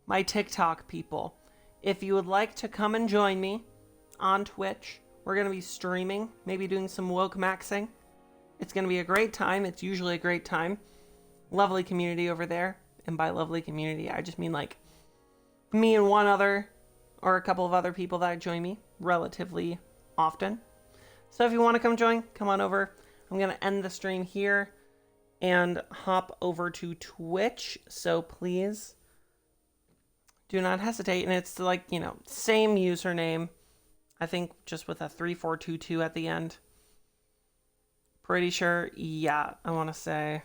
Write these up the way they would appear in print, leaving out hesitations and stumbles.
my TikTok people. If you would like to come and join me on Twitch, we're going to be streaming, maybe doing some woke maxing. It's going to be a great time. It's usually a great time. Lovely community over there. And by lovely community, I just mean like me and one other or a couple of other people that join me relatively often. So if you want to come join, come on over. I'm going to end the stream here and hop over to Twitch. So please do not hesitate. And it's like, you know, same username. I think just with a 3422 at the end. Pretty sure. Yeah, I want to say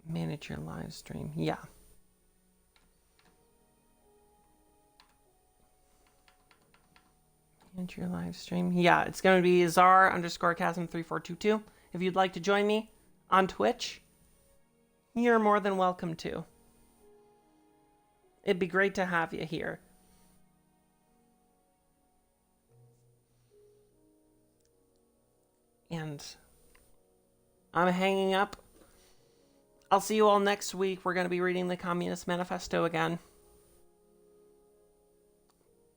manage your live stream. Yeah. Manage your live stream. Yeah, it's going to be Czar_Chasm3422. If you'd like to join me on Twitch, you're more than welcome to. It'd be great to have you here. And I'm hanging up. I'll see you all next week. We're going to be reading the Communist Manifesto again.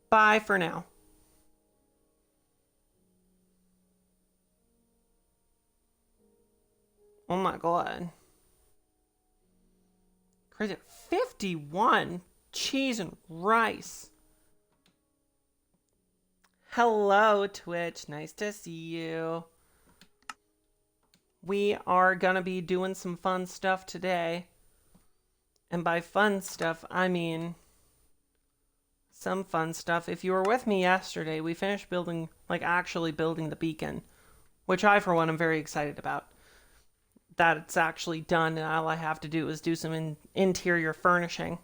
Bye for now. Oh my god. Crazy. 51 cheese and rice. Hello, Twitch. Nice to see you. We are gonna be doing some fun stuff today. And by fun stuff, I mean some fun stuff. If you were with me yesterday, we finished building, like actually building the beacon, which I, for one, am very excited about. That it's actually done, and all I have to do is do some interior furnishing.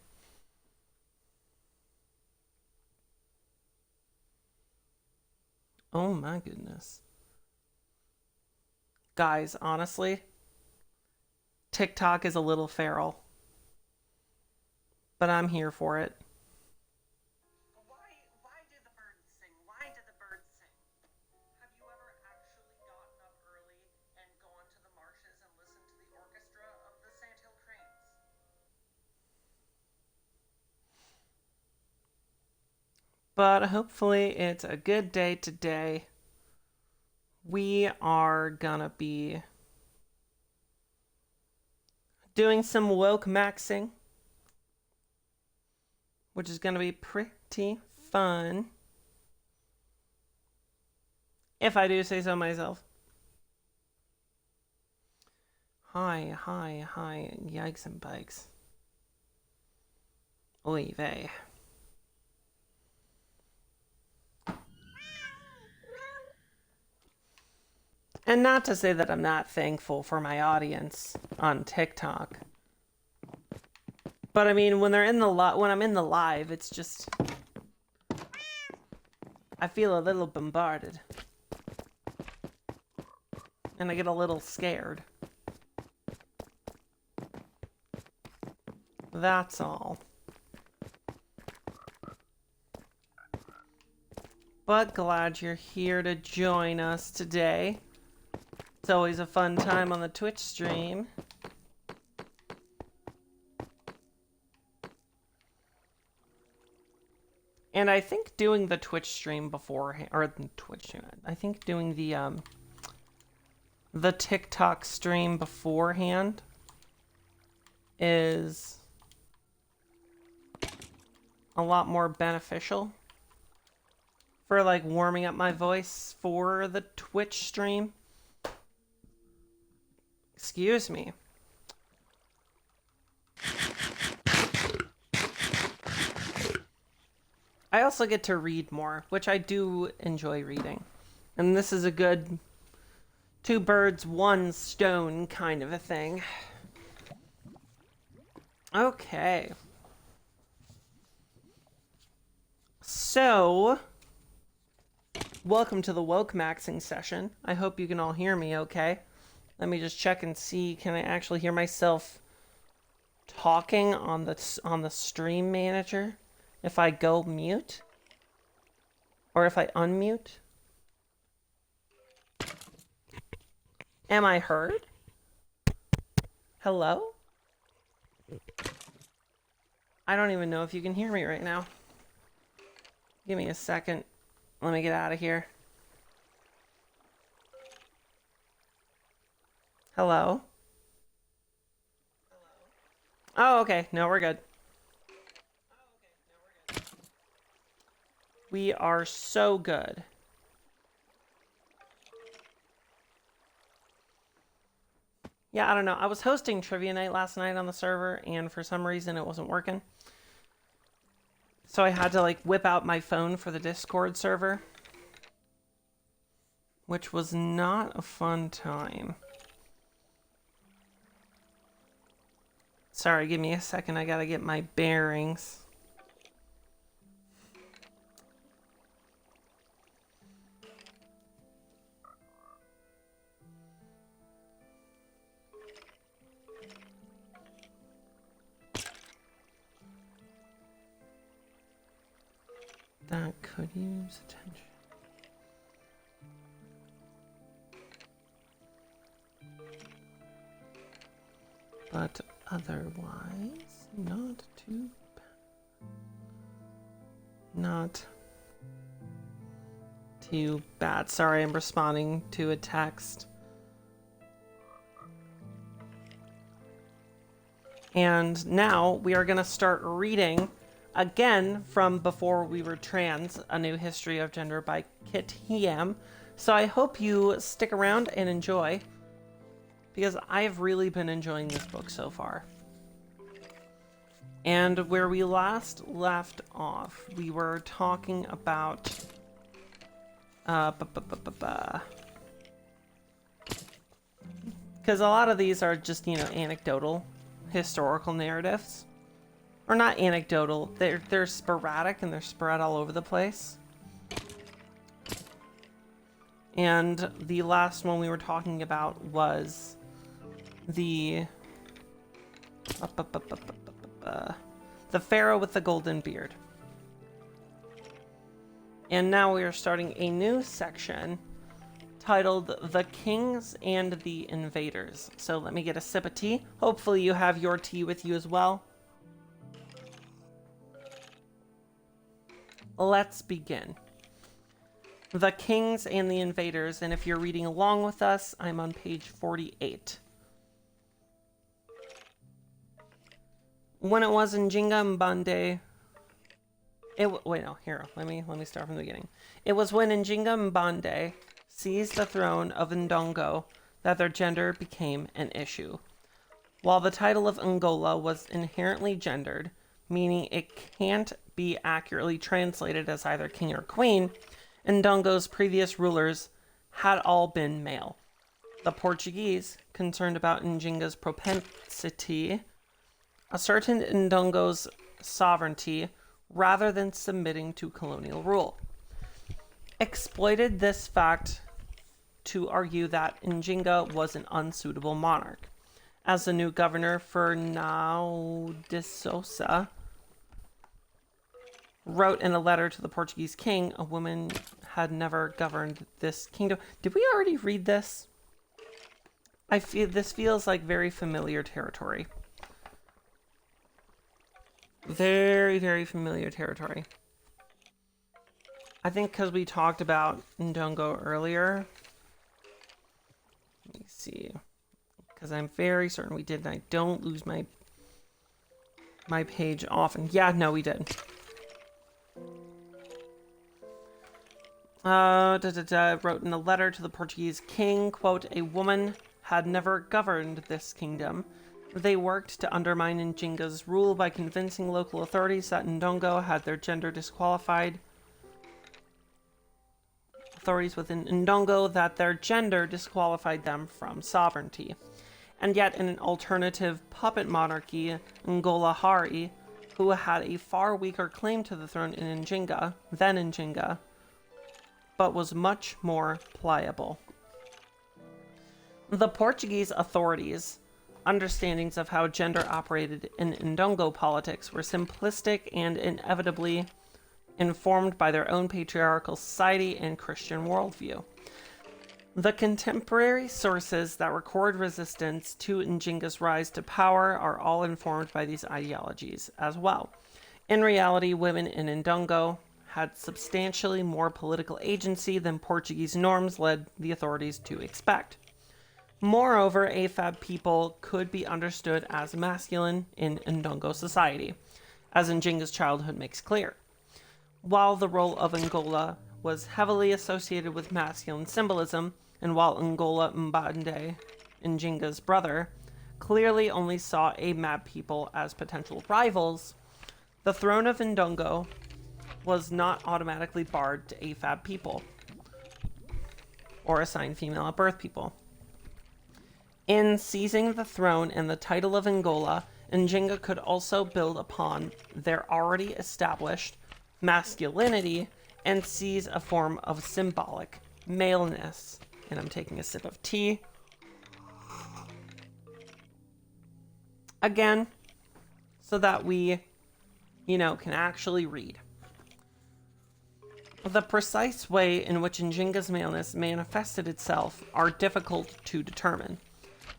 Oh my goodness. Guys, honestly, TikTok is a little feral. But I'm here for it. Why did the birds sing? Why did the birds sing? Have you ever actually gotten up early and gone to the marshes and listened to the orchestra of the sandhill cranes? But hopefully it's a good day today. We are gonna be doing some woke maxing, which is gonna be pretty fun, if I do say so myself. Hi, yikes and bikes. Oy vey. And not to say that I'm not thankful for my audience on TikTok. But I mean, when I'm in the live, it's just I feel a little bombarded. And I get a little scared. That's all. But glad you're here to join us today. It's always a fun time on the Twitch stream. And I think doing the Twitch stream beforehand, or I think doing the TikTok stream beforehand is a lot more beneficial for like warming up my voice for the Twitch stream. Excuse me. I also get to read more, which I do enjoy reading. And this is a good two birds, one stone kind of a thing. Okay. So, welcome to the woke maxing session. I hope you can all hear me okay. Let me just check and see, can I actually hear myself talking on the stream manager? If I go mute? Or if I unmute? Am I heard? Hello? I don't even know if you can hear me right now. Give me a second. Let me get out of here. Hello? Oh, okay. No, we're good. We are so good. Yeah, I don't know. I was hosting trivia night last night on the server, and for some reason it wasn't working. So I had to like whip out my phone for the Discord server, which was not a fun time. Sorry, give me a second. I gotta get my bearings. That could use attention. But otherwise, not too bad. Not too bad. Sorry, I'm responding to a text. And now we are going to start reading again from Before We Were Trans, A New History of Gender by Kit Hiam. So I hope you stick around and enjoy, because I've really been enjoying this book so far. And where we last left off, we were talking about because a lot of these are just, you know, anecdotal historical narratives. Or not anecdotal, they're sporadic and they're spread all over the place. And the last one we were talking about was the Pharaoh with the Golden Beard. And now we are starting a new section titled The Kings and the Invaders. So let me get a sip of tea. Hopefully you have your tea with you as well. Let's begin. The Kings and the Invaders, and if you're reading along with us, I'm on page 48. When it was in Jinga Mbande, let me start from the beginning. It was when Njinga Mbande seized the throne of Ndongo that their gender became an issue. While the title of Angola was inherently gendered, meaning it can't be accurately translated as either king or queen, Ndongo's previous rulers had all been male. The Portuguese, concerned about Njinga's propensity, asserted Ndongo's sovereignty rather than submitting to colonial rule, exploited this fact to argue that Njinga was an unsuitable monarch. As the new governor, Fernão de Sousa, wrote in a letter to the Portuguese king, a woman had never governed this kingdom. Did we already read this? I feel this feels like very familiar territory. Very, very familiar territory. I think because we talked about Ndongo earlier. Let me see. Because I'm very certain we did, and I don't lose my page often. Yeah, no, we did. Wrote in a letter to the Portuguese king, quote, a woman had never governed this kingdom. They worked to undermine Njinga's rule by convincing local authorities that Ndongo had their gender disqualified. Authorities within Ndongo that their gender disqualified them from sovereignty. And yet in an alternative puppet monarchy, Ngola Hari, who had a far weaker claim to the throne than Njinga, but was much more pliable. The Portuguese authorities' understandings of how gender operated in Ndongo politics were simplistic and inevitably informed by their own patriarchal society and Christian worldview. The contemporary sources that record resistance to Njinga's rise to power are all informed by these ideologies as well. In reality, women in Ndongo had substantially more political agency than Portuguese norms led the authorities to expect. Moreover, AFAB people could be understood as masculine in Ndongo society, as Njinga's childhood makes clear. While the role of Angola was heavily associated with masculine symbolism, and while Angola Mbande, Njinga's brother, clearly only saw AMAB people as potential rivals, the throne of Ndongo was not automatically barred to AFAB people, or assigned female at birth people. In seizing the throne and the title of Angola, Njinga could also build upon their already established masculinity and seize a form of symbolic maleness. And I'm taking a sip of tea. Again, so that we, can actually read. The precise way in which Njinga's maleness manifested itself are difficult to determine.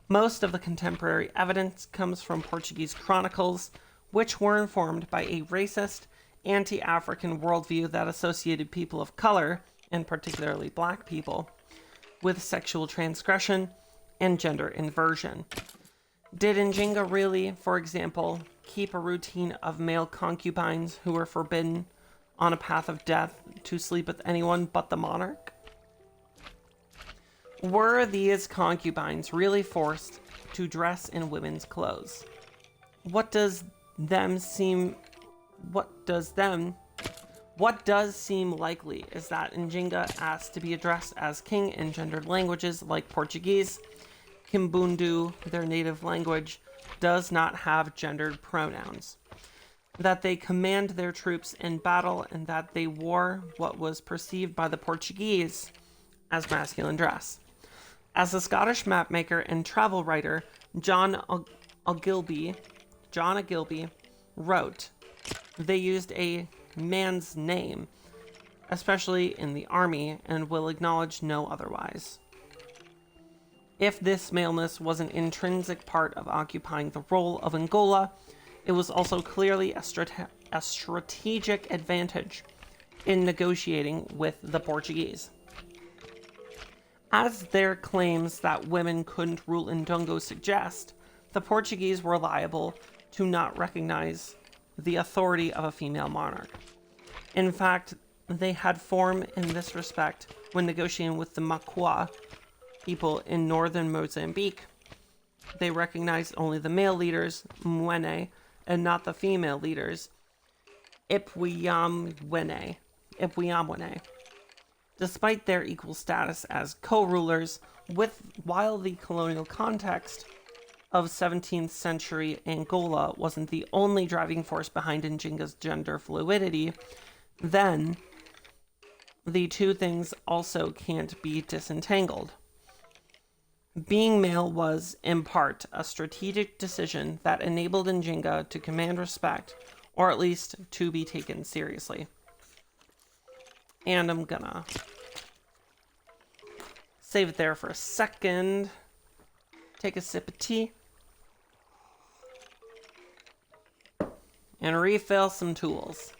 Most of the contemporary evidence comes from Portuguese chronicles, which were informed by a racist, anti-African worldview that associated people of color, and particularly black people, with sexual transgression and gender inversion. Did Njinga really, for example, keep a routine of male concubines who were forbidden on a path of death to sleep with anyone but the monarch? Were these concubines really forced to dress in women's clothes? What does seem likely is that Njinga asked to be addressed as king in gendered languages like Portuguese. Kimbundu, their native language, does not have gendered pronouns. That they command their troops in battle, and that they wore what was perceived by the Portuguese as masculine dress. As a Scottish mapmaker and travel writer, John Ogilvy wrote, they used a man's name, especially in the army, and will acknowledge no otherwise. If this maleness was an intrinsic part of occupying the role of Angola, it was also clearly a strategic advantage in negotiating with the Portuguese. As their claims that women couldn't rule Ndongo suggest, the Portuguese were liable to not recognize the authority of a female monarch. In fact, they had form in this respect when negotiating with the Makua people in northern Mozambique. They recognized only the male leaders, Mwene, and not the female leaders, Ipwiyamwene. Despite their equal status as co-rulers, while the colonial context of 17th century Angola wasn't the only driving force behind Njinga's gender fluidity, then the two things also can't be disentangled. Being male was, in part, a strategic decision that enabled Njinga to command respect, or at least to be taken seriously. And I'm gonna save it there for a second. Take a sip of tea. And refill some tools.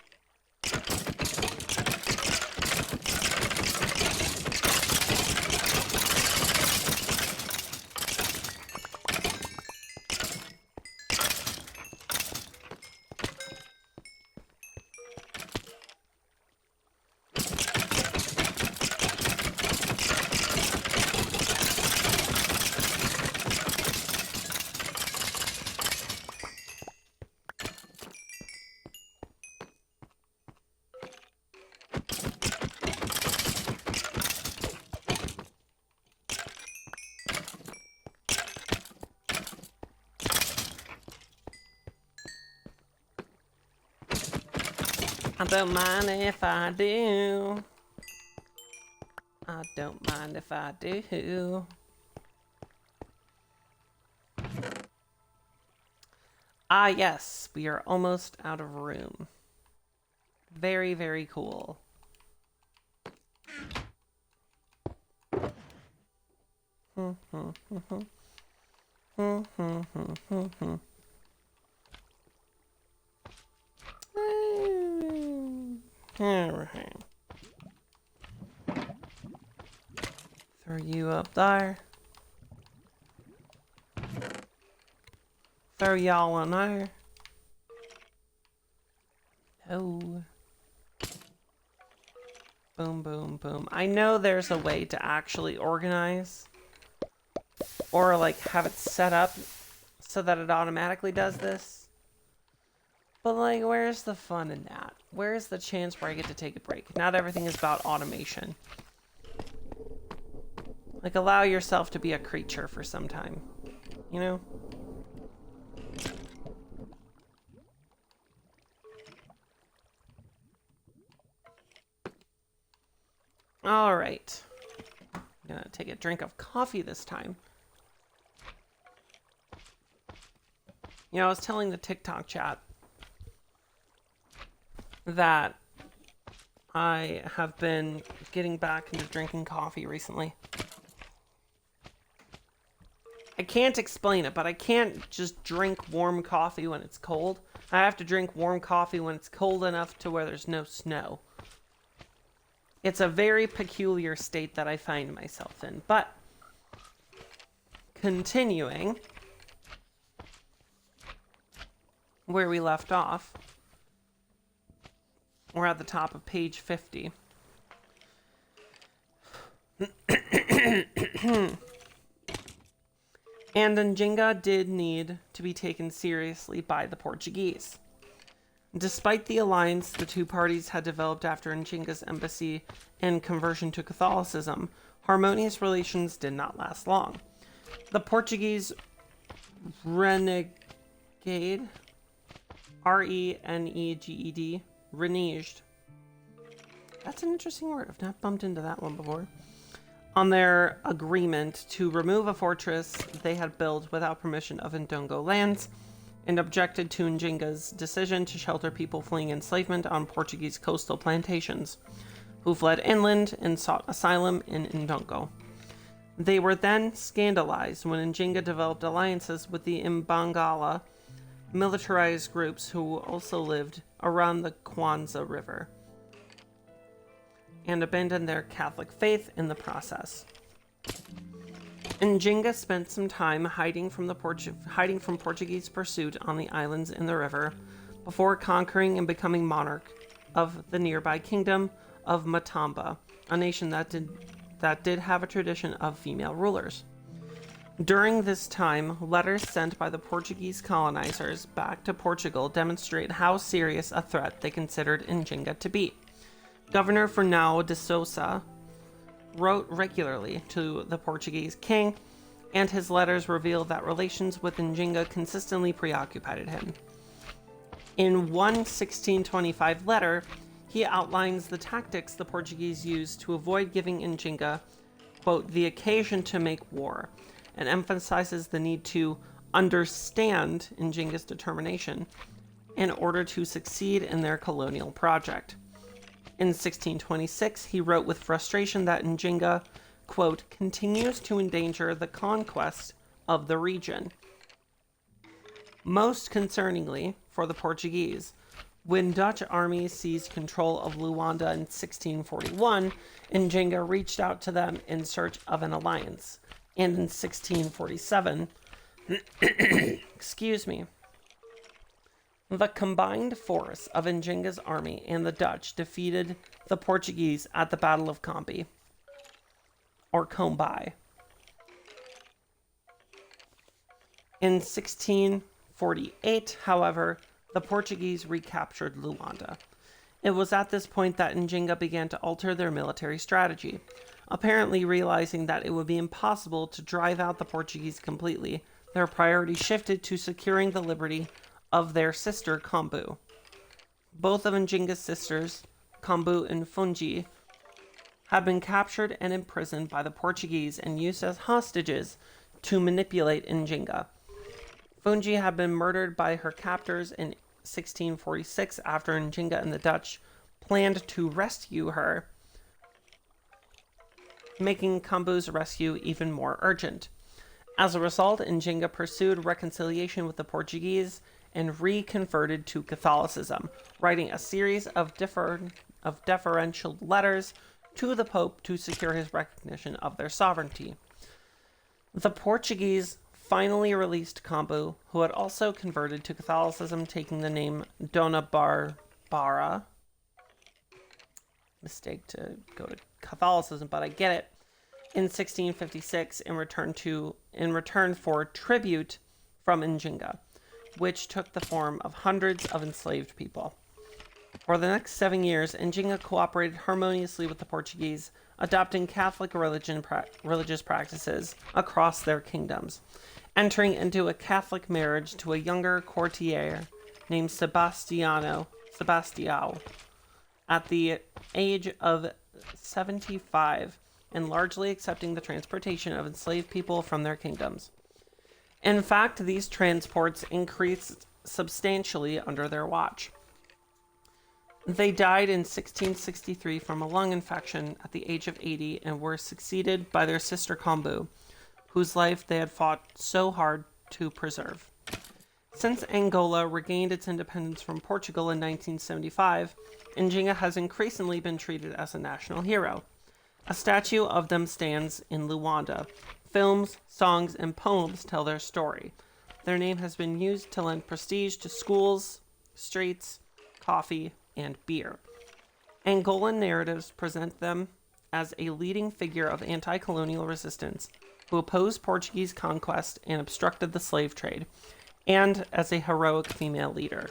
I don't mind if I do. I don't mind if I do. Ah, yes, we are almost out of room. Very, very cool. Alright. Throw you up there. Throw y'all in there. No. Boom, boom, boom. I know there's a way to actually organize or like have it set up so that it automatically does this. But like, where's the fun in that? Where's the chance where I get to take a break? Not everything is about automation. Like, allow yourself to be a creature for some time, you know? All right. I'm gonna take a drink of coffee this time. You know, I was telling the TikTok chat that I have been getting back into drinking coffee recently. I can't explain it, but I can't just drink warm coffee when it's cold. I have to drink warm coffee when it's cold enough to where there's no snow. It's a very peculiar state that I find myself in. But continuing where we left off, we're at the top of page 50. And Njinga did need to be taken seriously by the Portuguese. Despite the alliance the two parties had developed after Njinga's embassy and conversion to Catholicism, harmonious relations did not last long. The Portuguese renegade, R-E-N-E-G-E-D, reneged. That's an interesting word. I've not bumped into that one before. On their agreement to remove a fortress they had built without permission of Ndongo lands, and objected to Njinga's decision to shelter people fleeing enslavement on Portuguese coastal plantations, who fled inland and sought asylum in Ndongo. They were then scandalized when Njinga developed alliances with the Mbangala, militarized groups who also lived around the Kwanza River, and abandoned their Catholic faith in the process. Njinga spent some time hiding from Portuguese pursuit on the islands in the river before conquering and becoming monarch of the nearby kingdom of Matamba, a nation that did have a tradition of female rulers. During this time, letters sent by the Portuguese colonizers back to Portugal demonstrate how serious a threat they considered Njinga to be. Governor Fernão de Sousa wrote regularly to the Portuguese king, and his letters revealed that relations with Njinga consistently preoccupied him. In one 1625 letter, he outlines the tactics the Portuguese used to avoid giving Njinga, quote, the occasion to make war, and emphasizes the need to understand Njinga's determination in order to succeed in their colonial project. In 1626, he wrote with frustration that Njinga, quote, continues to endanger the conquest of the region. Most concerningly for the Portuguese, when Dutch armies seized control of Luanda in 1641, Njinga reached out to them in search of an alliance. And in 1647, excuse me, the combined force of Njinga's army and the Dutch defeated the Portuguese at the Battle of Combi, or Combai. In 1648, however, the Portuguese recaptured Luanda. It was at this point that Njinga began to alter their military strategy, apparently realizing that it would be impossible to drive out the Portuguese completely. Their priority shifted to securing the liberty of their sister Kombu. Both of Njinga's sisters, Kombu and Fungi, had been captured and imprisoned by the Portuguese and used as hostages to manipulate Njinga. Fungi had been murdered by her captors in 1646 after Njinga and the Dutch planned to rescue her making Kambu's rescue even more urgent. As a result, Njinga pursued reconciliation with the Portuguese and reconverted to Catholicism, writing a series of deferential letters to the Pope to secure his recognition of their sovereignty. The Portuguese finally released Kambu, who had also converted to Catholicism, taking the name Dona Barbara. Mistake to go to Catholicism, but I get it. In 1656, in return for tribute from Njinga, which took the form of hundreds of enslaved people. For the next 7 years, Njinga cooperated harmoniously with the Portuguese, adopting Catholic religious practices across their kingdoms, entering into a Catholic marriage to a younger courtier named Sebastião at the age of 75, and largely accepting the transportation of enslaved people from their kingdoms. In fact, these transports increased substantially under their watch. They died in 1663 from a lung infection at the age of 80 and were succeeded by their sister Kambu, whose life they had fought so hard to preserve. Since Angola regained its independence from Portugal in 1975, Njinga has increasingly been treated as a national hero. A statue of them stands in Luanda. Films, songs, and poems tell their story. Their name has been used to lend prestige to schools, streets, coffee, and beer. Angolan narratives present them as a leading figure of anti-colonial resistance who opposed Portuguese conquest and obstructed the slave trade, and as a heroic female leader.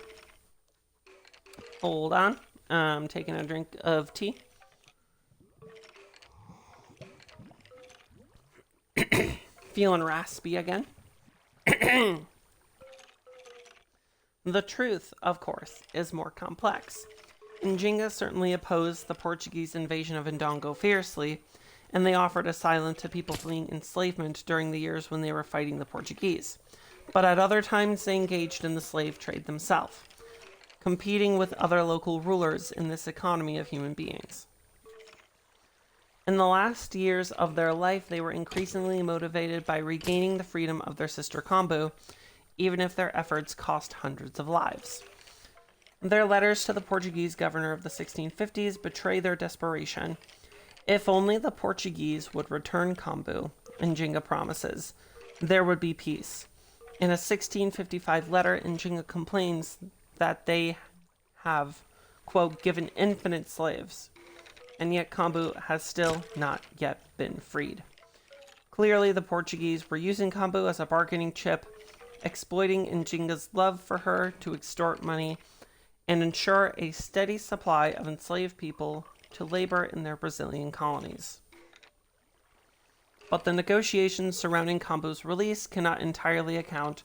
Hold on. I'm taking a drink of tea. Feeling raspy again. The truth, of course, is more complex. Njinga certainly opposed the Portuguese invasion of Ndongo fiercely, and they offered asylum to people fleeing enslavement during the years when they were fighting the Portuguese. But at other times, they engaged in the slave trade themselves, competing with other local rulers in this economy of human beings. In the last years of their life, they were increasingly motivated by regaining the freedom of their sister Kambu, even if their efforts cost hundreds of lives. Their letters to the Portuguese governor of the 1650s betray their desperation. If only the Portuguese would return Kambu, Njinga promises, there would be peace. In a 1655 letter, Njinga complains that they have, quote, given infinite slaves, and yet Kambu has still not yet been freed. Clearly, the Portuguese were using Kambu as a bargaining chip, exploiting Njinga's love for her to extort money and ensure a steady supply of enslaved people to labor in their Brazilian colonies. But the negotiations surrounding Kambu's release cannot entirely account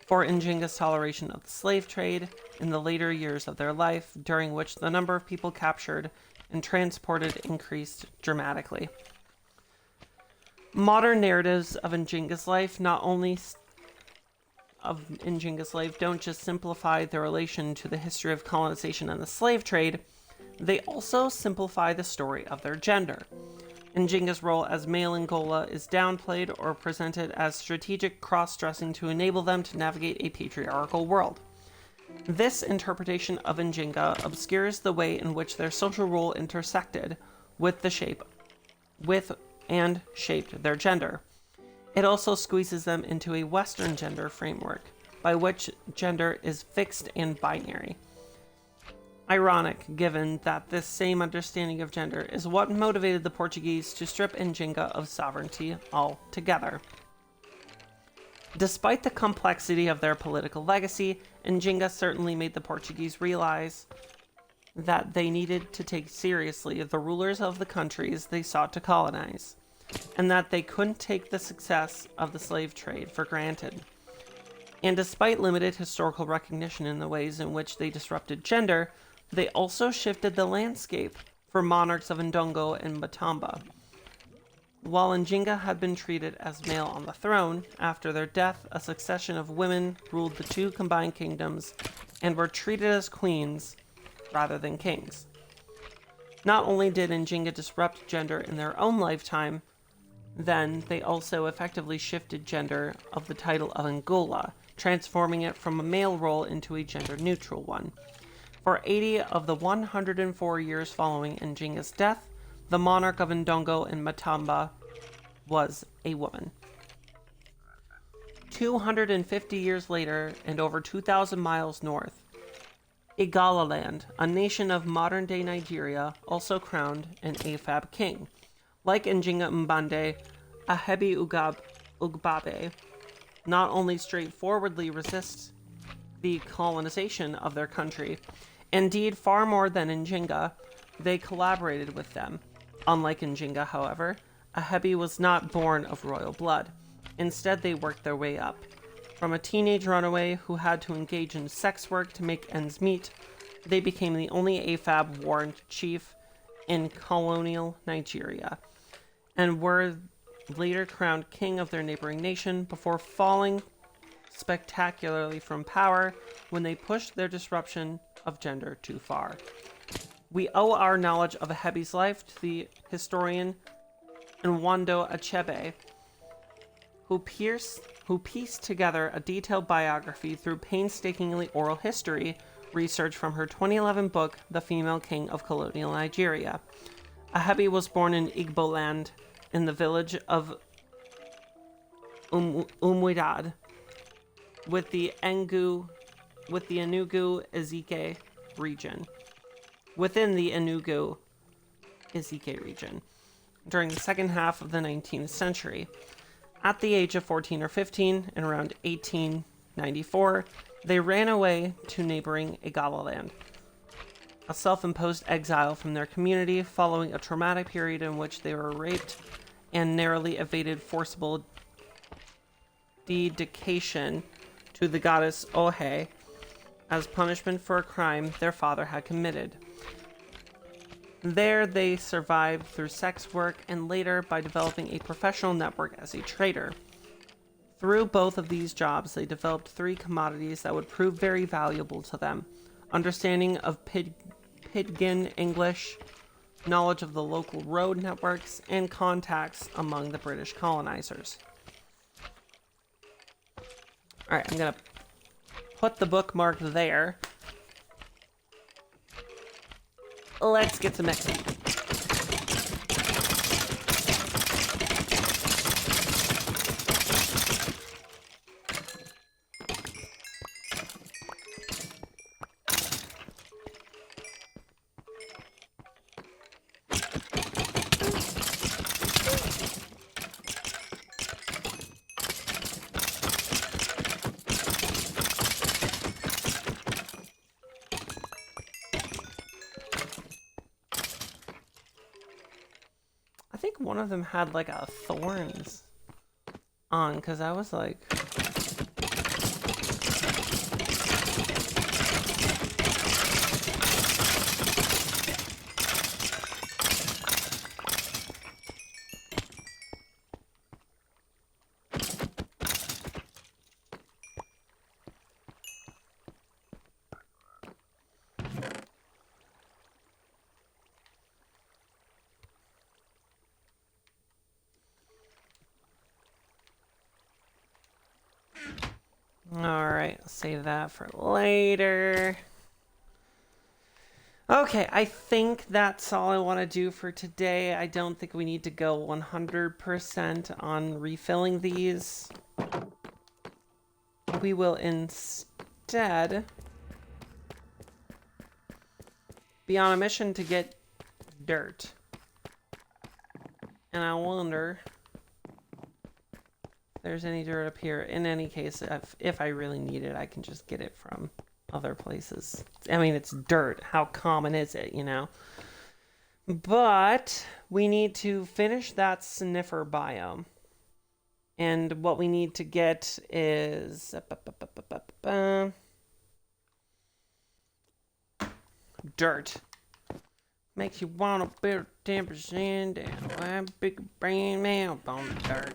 for Njinga's toleration of the slave trade in the later years of their life, during which the number of people captured and transported increased dramatically. Modern narratives of Njinga's life don't just simplify the relation to the history of colonization and the slave trade, they also simplify the story of their gender. Njinga's role as male Angola is downplayed or presented as strategic cross-dressing to enable them to navigate a patriarchal world. This interpretation of Njinga obscures the way in which their social role intersected with and shaped their gender. It also squeezes them into a Western gender framework, by which gender is fixed and binary. Ironic, given that this same understanding of gender is what motivated the Portuguese to strip Njinga of sovereignty altogether. Despite the complexity of their political legacy, Njinga certainly made the Portuguese realize that they needed to take seriously the rulers of the countries they sought to colonize, and that they couldn't take the success of the slave trade for granted. And despite limited historical recognition in the ways in which they disrupted gender, they also shifted the landscape for monarchs of Ndongo and Matamba. While Njinga had been treated as male on the throne, after their death, a succession of women ruled the two combined kingdoms and were treated as queens rather than kings. Not only did Njinga disrupt gender in their own lifetime, then they also effectively shifted gender of the title of Angola, transforming it from a male role into a gender-neutral one. For 80 of the 104 years following Njinga's death, the monarch of Ndongo and Matamba was a woman. 250 years later, and over 2,000 miles north, Igalaland, a nation of modern-day Nigeria, also crowned an AFAB king. Like Njinga Mbande, Ahebi Ugbabe not only straightforwardly resists the colonization of their country, indeed far more than Njinga, they collaborated with them. Unlike Njinga, however, Ahebi was not born of royal blood. Instead, they worked their way up. From a teenage runaway who had to engage in sex work to make ends meet, they became the only AFAB warrant chief in colonial Nigeria, and were later crowned king of their neighboring nation before falling spectacularly from power when they pushed their disruption of gender too far. We owe our knowledge of Ahebi's life to the historian Nwando Achebe, who pieced together a detailed biography through painstakingly oral history research from her 2011 book, The Female King of Colonial Nigeria. Ahebi was born in Igboland in the village of Umwidad with the Enugu Ezike region. Within the Enugu Ezike region during the second half of the 19th century. At the age of 14 or 15, in around 1894, they ran away to neighboring Igalaland, a self-imposed exile from their community following a traumatic period in which they were raped and narrowly evaded forcible dedication to the goddess Ohe as punishment for a crime their father had committed. There, they survived through sex work and later by developing a professional network as a trader. Through both of these jobs, they developed 3 commodities that would prove very valuable to them: understanding of Pidgin English, knowledge of the local road networks, and contacts among the British colonizers. Alright, I'm gonna put the bookmark there. Let's get some mixing. I think one of them had like a thorns on, because I was like... Alright, I'll save that for later. Okay, I think that's all I want to do for today. I don't think we need to go 100% on refilling these. We will instead be on a mission to get dirt. And I wonder... there's any dirt up here. In any case, if I really need it, I can just get it from other places. I mean, it's dirt. How common is it, you know? But we need to finish that sniffer biome. And what we need to get is... dirt. Makes you want to build 10% down. Why big brain mouth on the dirt?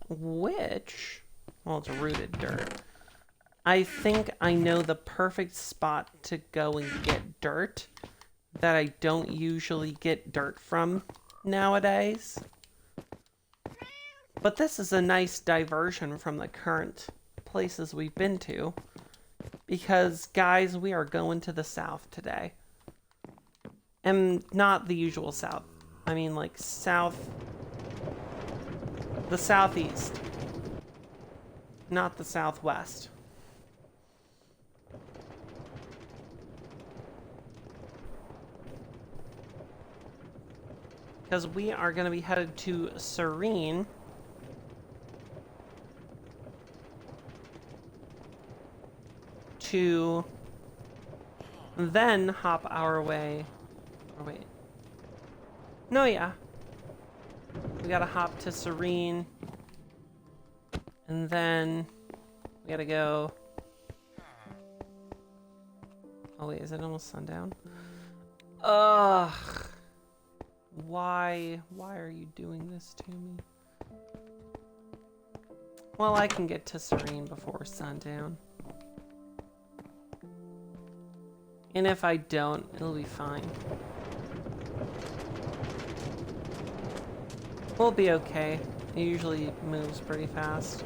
Which, well, it's rooted dirt. I think I know the perfect spot to go and get dirt that I don't usually get dirt from nowadays. But this is a nice diversion from the current places we've been to. Because, guys, we are going to the south today. And not the usual south. I mean, like, south... The southeast. Not the southwest. Because we are going to be headed to Serene. To then hop our way. Oh, wait. No, yeah. We gotta hop to Serene. And then we gotta go. Oh, wait, is it almost sundown? Ugh. Why are you doing this to me? Well, I can get to Serene before sundown. And if I don't, it'll be fine. We'll be okay. It usually moves pretty fast.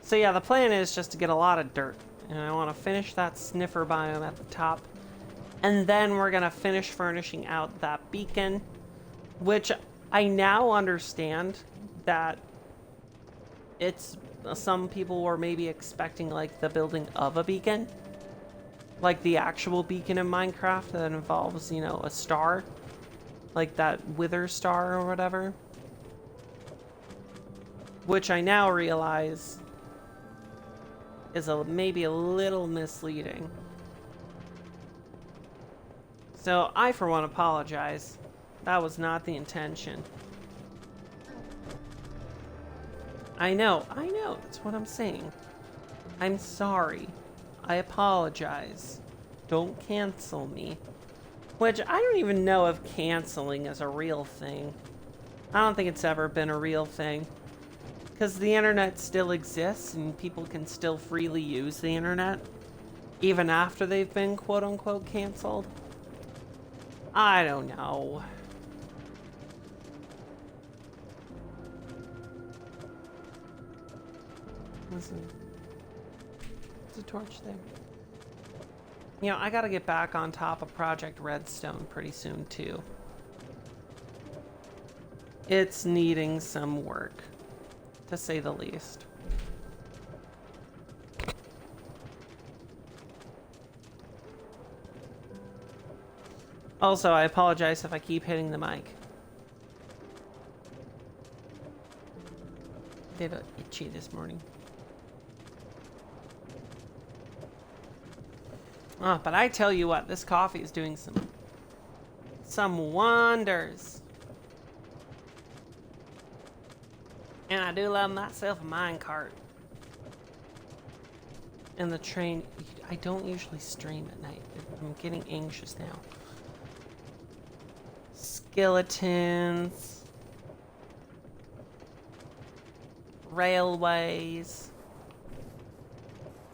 So yeah, the plan is just to get a lot of dirt. And I want to finish that sniffer biome at the top. And then we're going to finish furnishing out that beacon. Which I now understand that it's... Some people were maybe expecting like the building of a beacon. Like the actual beacon in Minecraft that involves, you know, a star. Like that wither star or whatever. Which I now realize is maybe a little misleading. So I, for one, apologize. That was not the intention. I know, that's what I'm saying. I'm sorry. I apologize. Don't cancel me. Which, I don't even know if canceling is a real thing. I don't think it's ever been a real thing. Because the internet still exists and people can still freely use the internet. Even after they've been quote-unquote canceled. I don't know. Listen. There's a torch there. You know, I gotta get back on top of Project Redstone pretty soon, too. It's needing some work, to say the least. Also, I apologize if I keep hitting the mic. They look itchy this morning. Oh, but I tell you what, this coffee is doing some wonders. And I do love myself a minecart. And the train, I don't usually stream at night. I'm getting anxious now. Skeletons. Railways.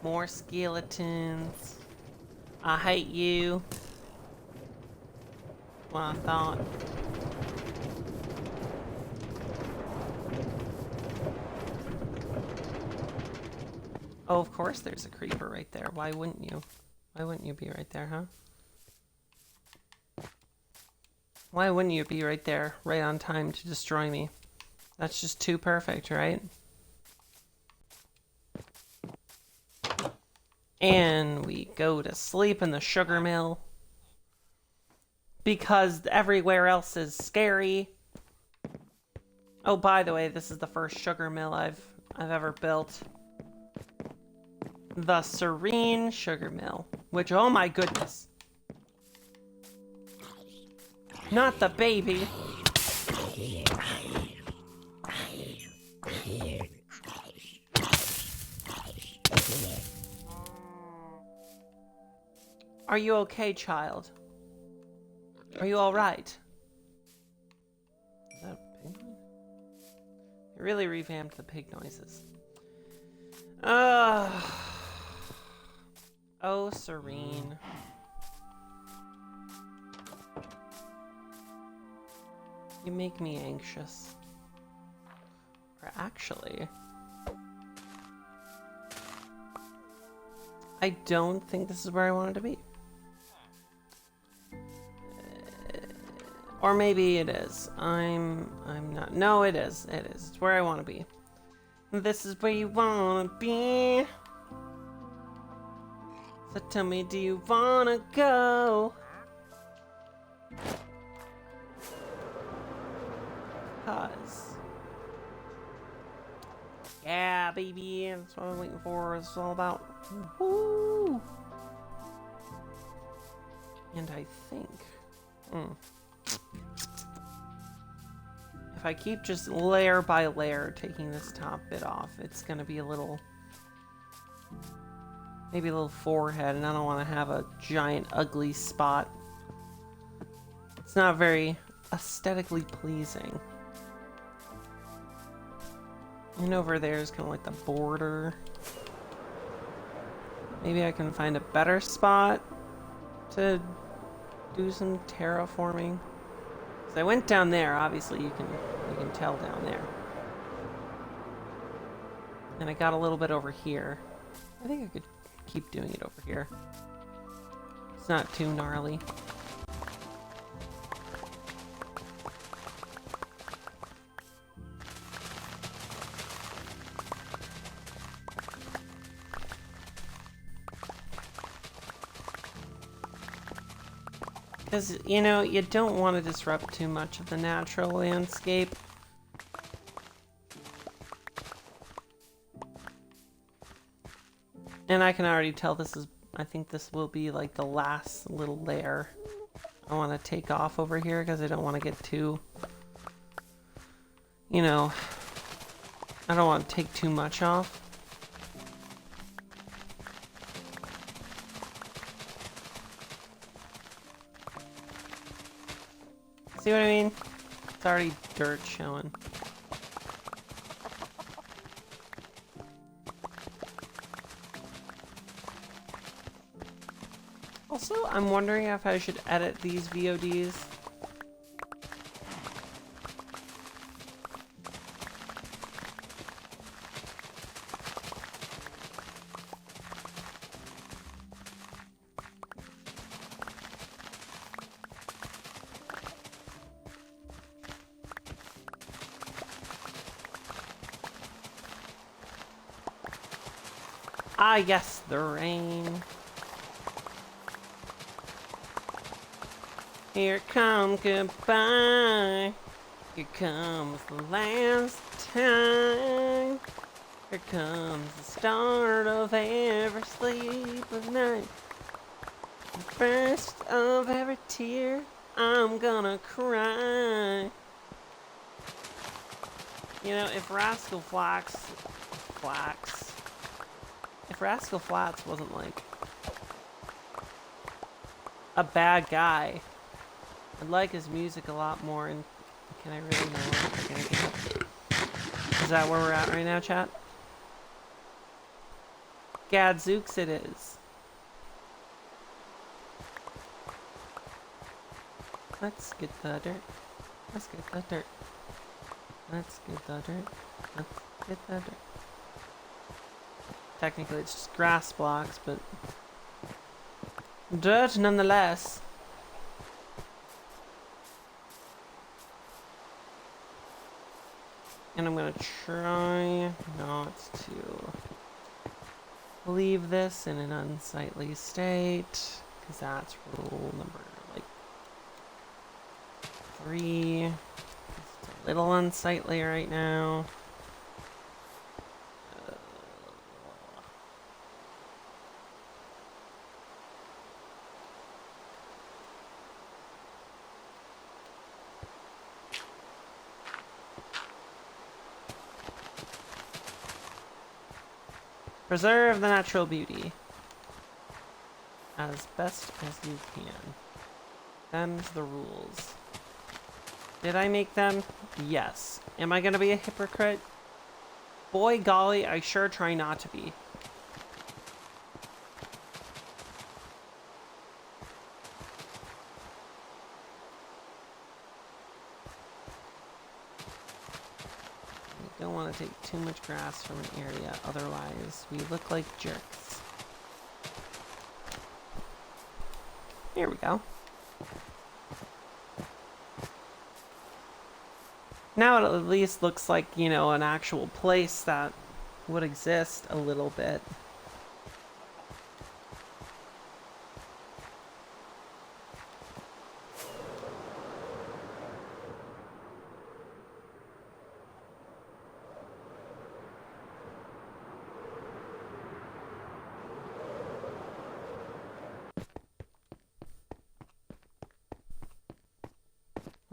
More skeletons. I hate you. What I thought. Oh, of course there's a creeper right there. Why wouldn't you? Why wouldn't you be right there, huh? Why wouldn't you be right there, right on time to destroy me? That's just too perfect, right? And we go to sleep in the sugar mill. Because everywhere else is scary. Oh, by the way, this is the first sugar mill I've ever built. The Serene Sugar Mill. Which, oh my goodness. Not the baby. Are you okay, child? Are you alright? Is that a pig noise? It really revamped the pig noises. Oh, serene. You make me anxious. Or actually, I don't think this is where I wanted to be. Or maybe it is. I'm not. No, it is. It is. It's where I want to be. This is where you want to be. So tell me, do you want to go? Cause. Yeah, baby. That's what I'm waiting for. It's all about. Woo! And I think. If I keep just layer by layer taking this top bit off, it's gonna be a little, maybe a little forehead, and I don't want to have a giant ugly spot. It's not very aesthetically pleasing. And over there is kind of like the border. Maybe I can find a better spot to do some terraforming. So I went down there, obviously you can tell down there. And I got a little bit over here. I think I could keep doing it over here. It's not too gnarly. Because, you know, you don't want to disrupt too much of the natural landscape. And I can already tell this is, I think this will be like the last little layer I want to take off over here because I don't want to get too, you know, I don't want to take too much off. See what I mean? It's already dirt showing. Also, I'm wondering if I should edit these VODs. Ah, yes, the rain. Here comes goodbye. Here comes the last time. Here comes the start of every sleepless night. The first of every tear. I'm gonna cry. You know, if Rascal Flatts wasn't like a bad guy, I'd like his music a lot more. And can I really know what we're gonna get? Is that where we're at right now, chat? Gadzooks it is. Let's get the dirt. Let's get the dirt. Let's get the dirt. Let's get the dirt. Technically it's just grass blocks, but dirt nonetheless. And I'm gonna try not to leave this in an unsightly state, because that's rule number like 3. It's a little unsightly right now. Preserve the natural beauty as best as you can. Them's the rules. Did I make them? Yes. Am I gonna be a hypocrite? Boy golly, I sure try not to be. want to take too much grass from an area, otherwise we look like jerks. Here we go. Now it at least looks like, you know, an actual place that would exist a little bit.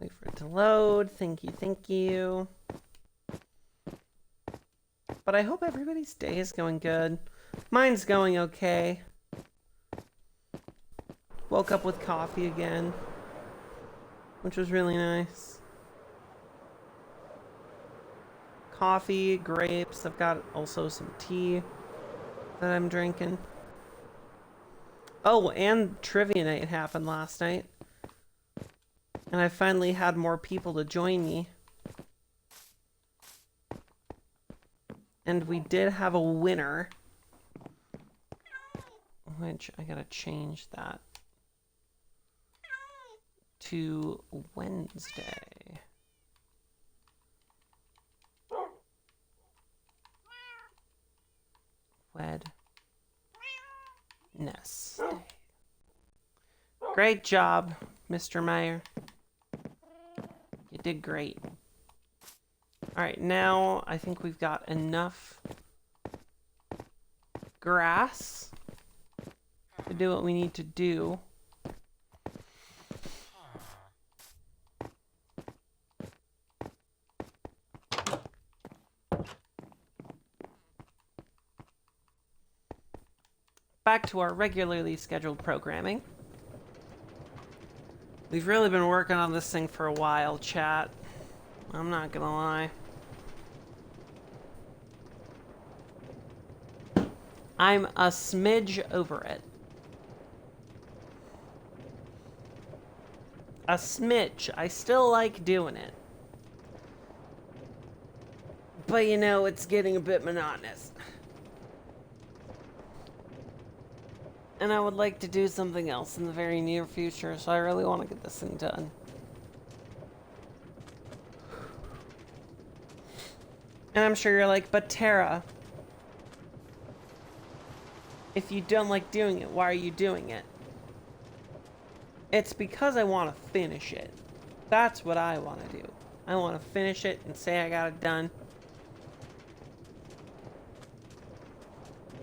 Wait for it to load. Thank you. But I hope everybody's day is going good. Mine's going okay. Woke up with coffee again, which was really nice. Coffee, grapes. I've got also some tea that I'm drinking. Oh, and trivia night happened last night. And I finally had more people to join me. And we did have a winner. Which I gotta change that to Wednesday. Wednesday. Great job, Mr. Mayor. You did great. Alright, now I think we've got enough grass to do what we need to do. Back to our regularly scheduled programming. We've really been working on this thing for a while, chat. I'm not gonna lie. I'm a smidge over it. A smidge. I still like doing it. But you know, it's getting a bit monotonous. And I would like to do something else in the very near future, so I really want to get this thing done. And I'm sure you're like, but Tara, if you don't like doing it, why are you doing it? It's because I want to finish it. That's what I want to do. I want to finish it and say I got it done.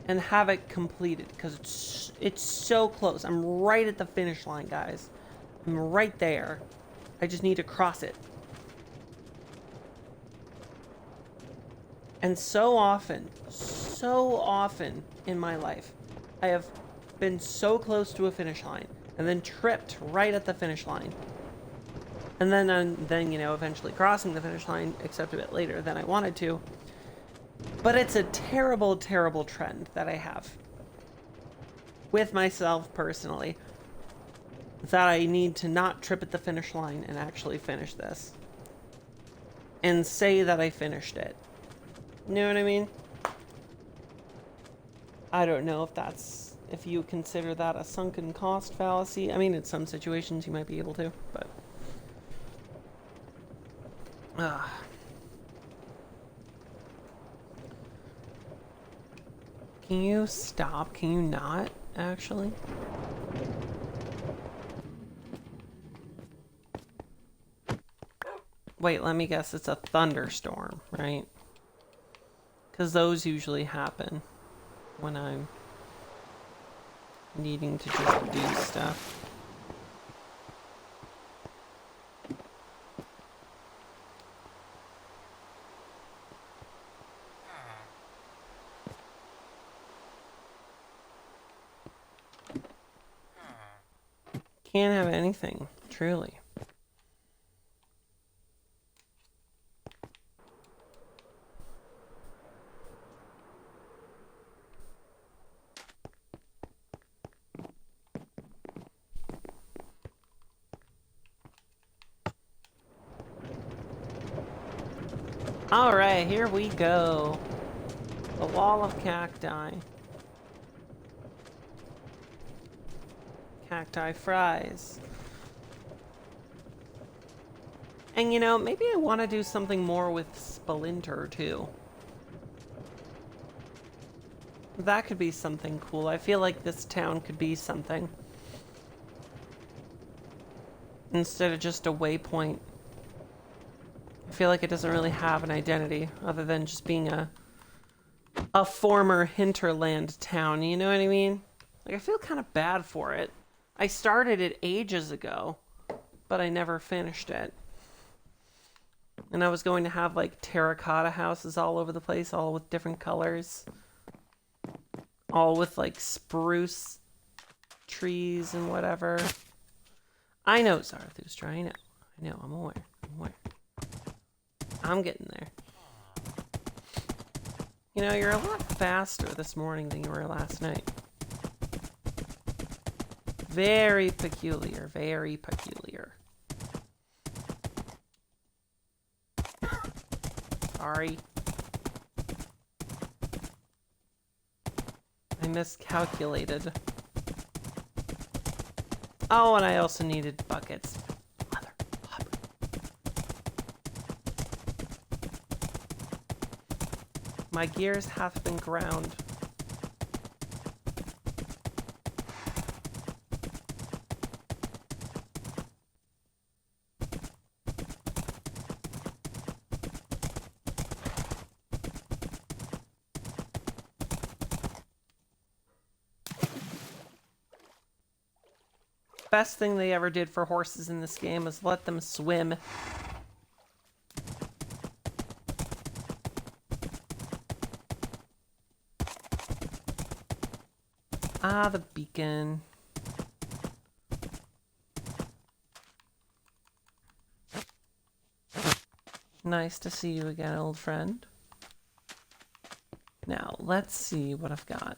And have it completed, because it's so close. I'm right at the finish line, guys. I'm right there. I just need to cross it. And so often in my life, I have been so close to a finish line and then tripped right at the finish line. And then you know, eventually crossing the finish line, except a bit later than I wanted to. But it's a terrible, terrible trend that I have with myself personally, that I need to not trip at the finish line and actually finish this. And say that I finished it. You know what I mean? I don't know if you consider that a sunken cost fallacy. I mean, in some situations you might be able to, but... Can you stop? Can you not, actually? Wait, let me guess. It's a thunderstorm, right? Because those usually happen when I'm needing to just do stuff. Can't have anything, truly. Alright, here we go. The wall of cacti. Cacti fries. And you know, maybe I want to do something more with Splinter too. That could be something cool. I feel like this town could be something. Instead of just a waypoint. I feel like it doesn't really have an identity other than just being a former hinterland town, you know what I mean? Like, I feel kind of bad for it. I started it ages ago, but I never finished it. And I was going to have like terracotta houses all over the place, all with different colors. All with like spruce trees and whatever. I know, Zarathustra, I know, I'm aware. I'm getting there. You know, you're a lot faster this morning than you were last night. Very peculiar, very peculiar. Sorry. I miscalculated. Oh, and I also needed buckets. Mother hopper. My gears hath been ground. Best thing they ever did for horses in this game is let them swim. Ah, the beacon. Nice to see you again, old friend. Now, let's see what I've got.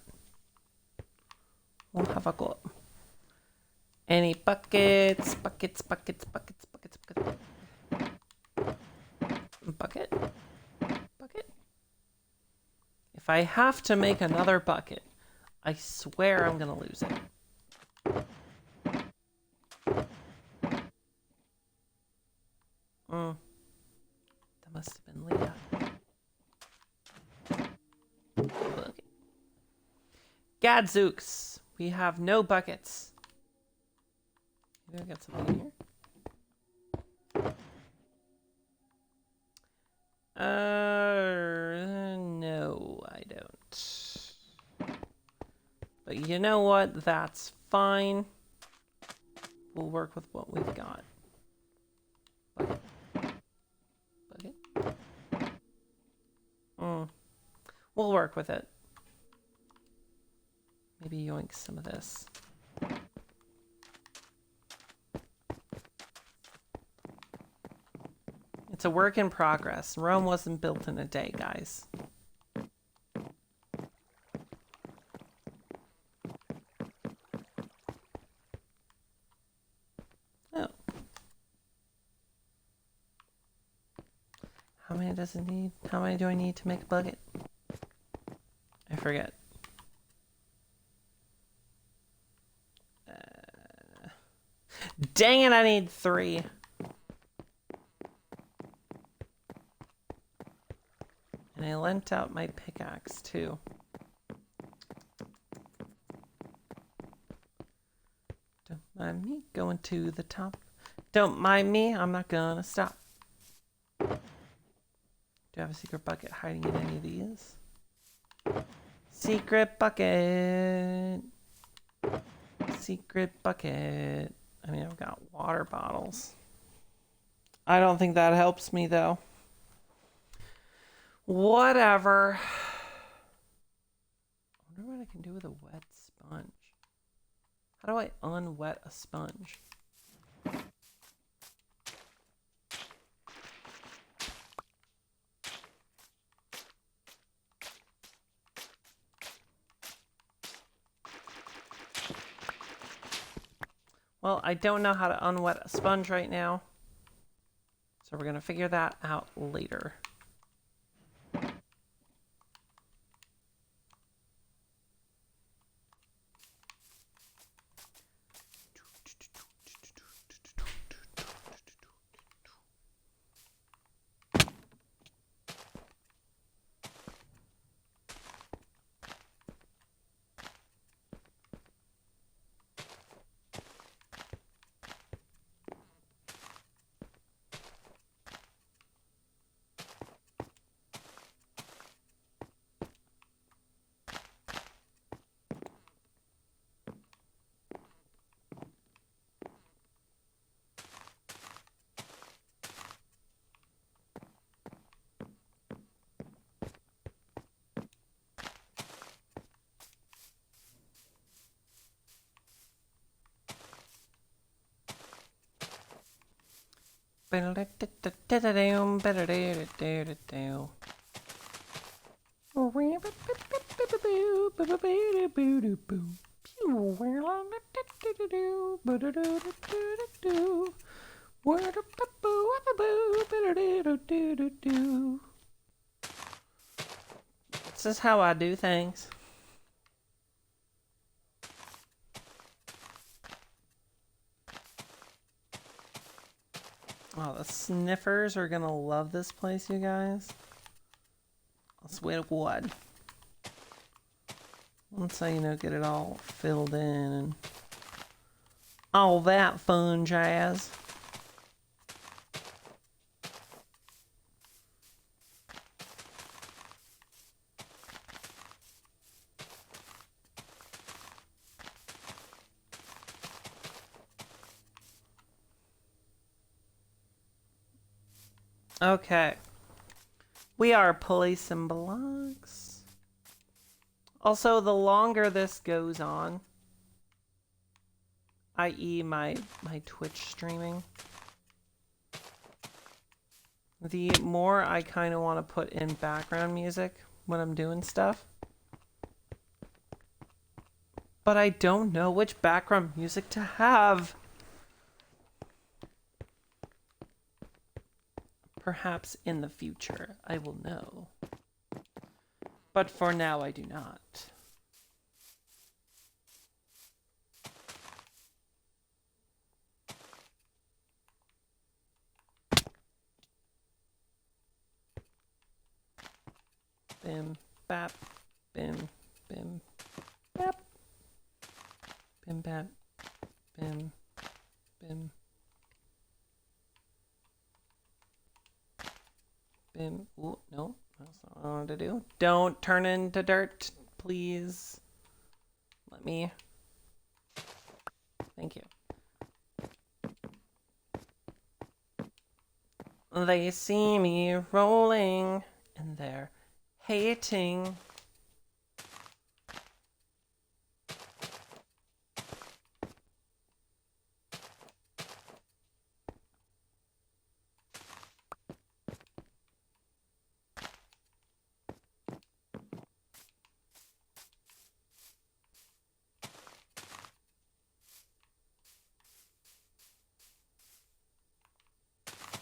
What have I got? Any buckets? Bucket? If I have to make another bucket, I swear I'm gonna lose it. That must have been Leah. Bucket. Gadzooks! We have no buckets. Maybe I got something in here. No, I don't. But you know what? That's fine. We'll work with what we've got. Bucket. We'll work with it. Maybe yoink some of this. It's a work in progress. Rome wasn't built in a day, guys. Oh. How many does it need? How many do I need to make a bucket? I forget. Dang it, I need 3. And I lent out my pickaxe, too. Don't mind me going to the top. Don't mind me, I'm not gonna stop. Do I have a secret bucket hiding in any of these? Secret bucket. Secret bucket. I mean, I've got water bottles. I don't think that helps me, though. Whatever. I wonder what I can do with a wet sponge. How do I unwet a sponge? Well, I don't know how to unwet a sponge right now. So we're going to figure that out later. This is how I do things. Oh, the sniffers are gonna love this place, you guys. Let's wait up wood. Once I, get it all filled in and all that fun jazz. Okay. We are placing blocks. Also, the longer this goes on, i.e. my Twitch streaming, the more I kind of want to put in background music when I'm doing stuff. But I don't know which background music to have. Perhaps in the future I will know. But for now I do not. Bim, bap, bim, bim, bap. Bim, bap, bim, bim. Bim. Ooh, no, that's not what I wanted to do. Don't turn into dirt, please. Let me. Thank you. They see me rolling and they're hating.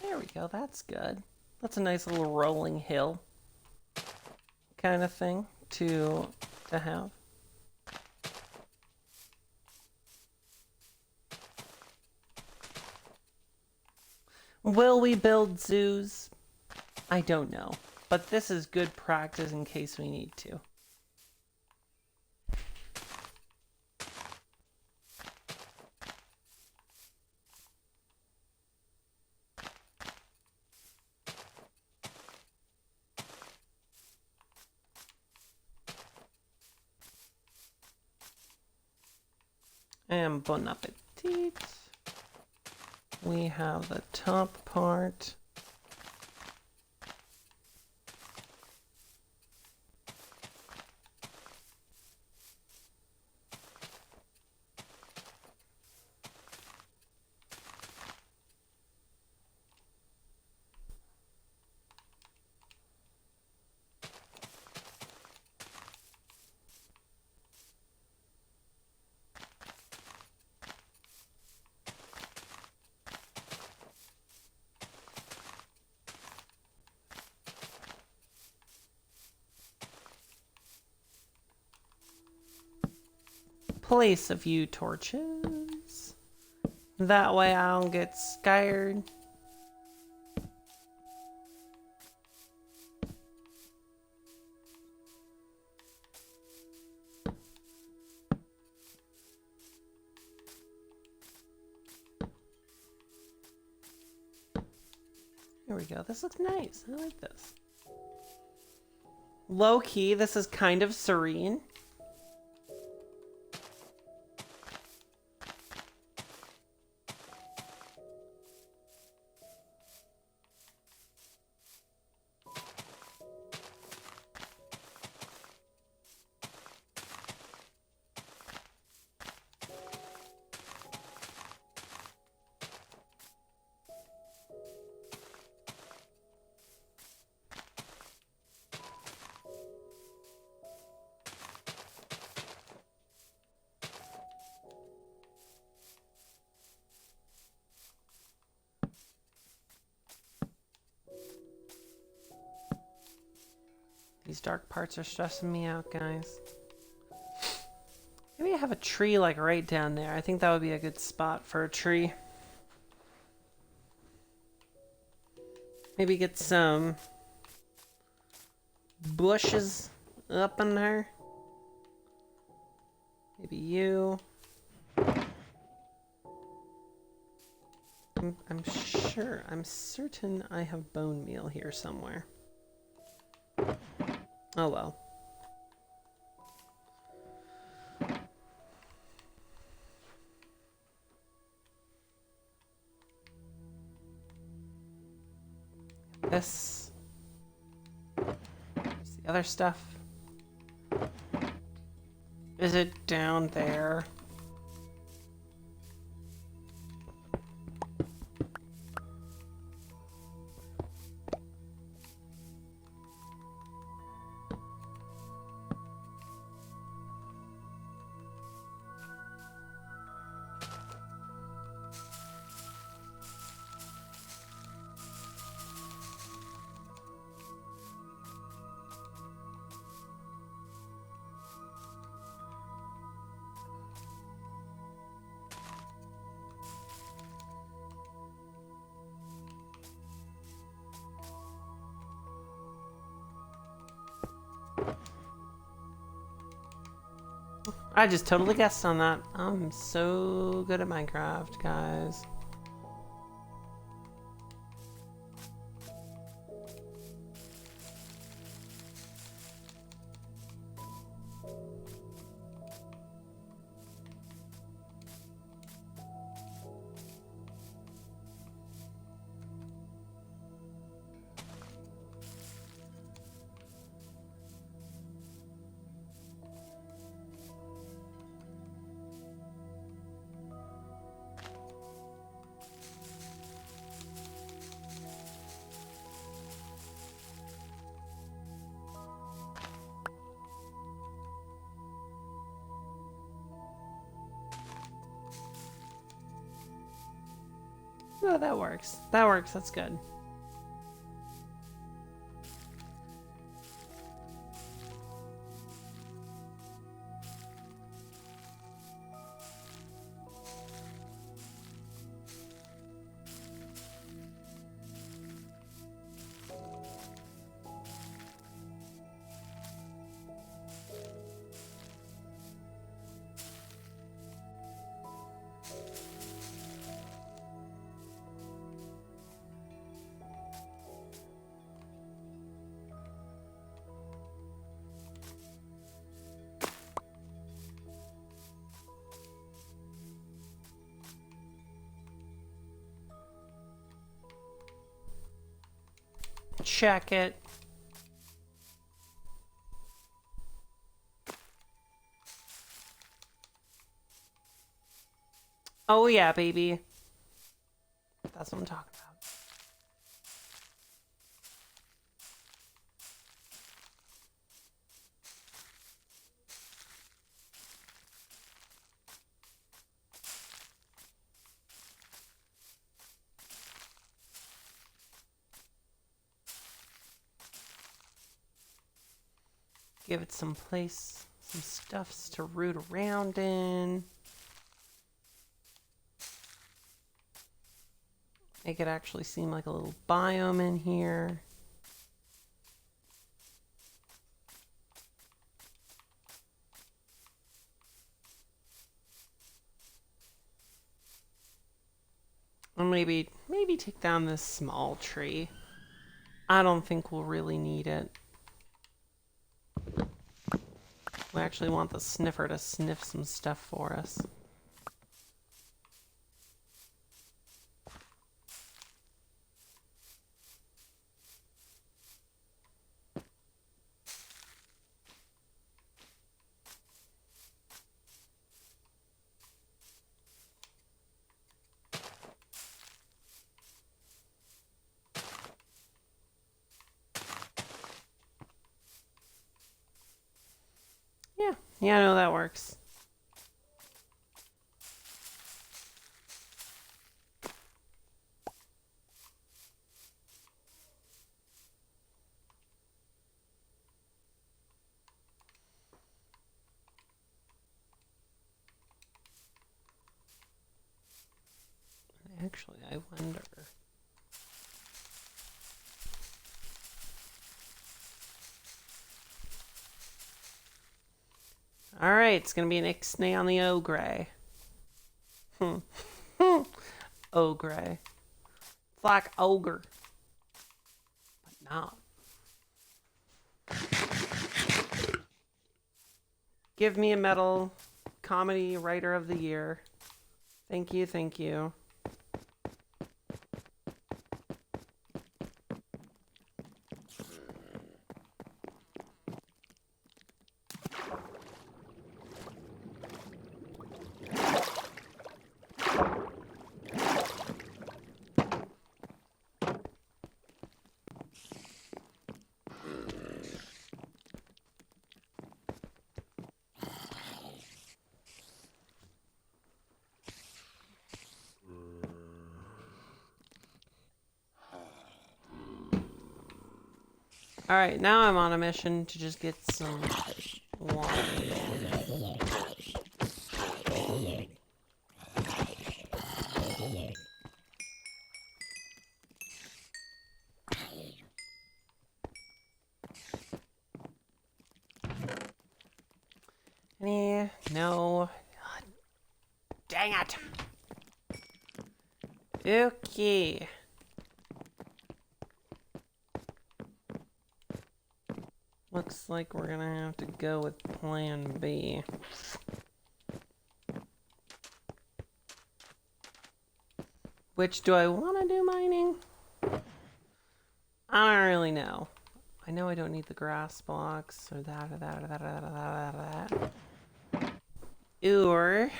There we go, that's good. That's a nice little rolling hill kind of thing to have. Will we build zoos? I don't know, but this is good practice in case we need to. And bon appetit. We have the top part. Place a few torches. That way I don't get scared. Here we go. This looks nice. I like this. Low key, this is kind of serene. These dark parts are stressing me out, guys. Maybe I have a tree like right down there. I think that would be a good spot for a tree. Maybe get some bushes up in there. Maybe you. I'm certain I have bone meal here somewhere. Oh well. This. There's the other stuff. Is it down there? I just totally guessed on that. I'm so good at Minecraft, guys. Oh, that works. That works. That's good. Check it. Oh yeah, baby. That's what I'm talking about. Give it some place, some stuffs to root around in. Make it actually seem like a little biome in here. Or maybe take down this small tree. I don't think we'll really need it. We actually want the sniffer to sniff some stuff for us. Yeah, I know that works. Actually, I wonder. Alright, it's gonna be an Ixnay on the Ogre. Ogre. It's like ogre. But not. Give me a medal. Comedy Writer of the Year. Thank you, thank you. Alright, now I'm on a mission to just get some water. No. Dang it! Okay. Looks like we're gonna have to go with plan B. Which, do I want to do mining? I don't really know. I know I don't need the grass blocks or that or that or that or that or that or that.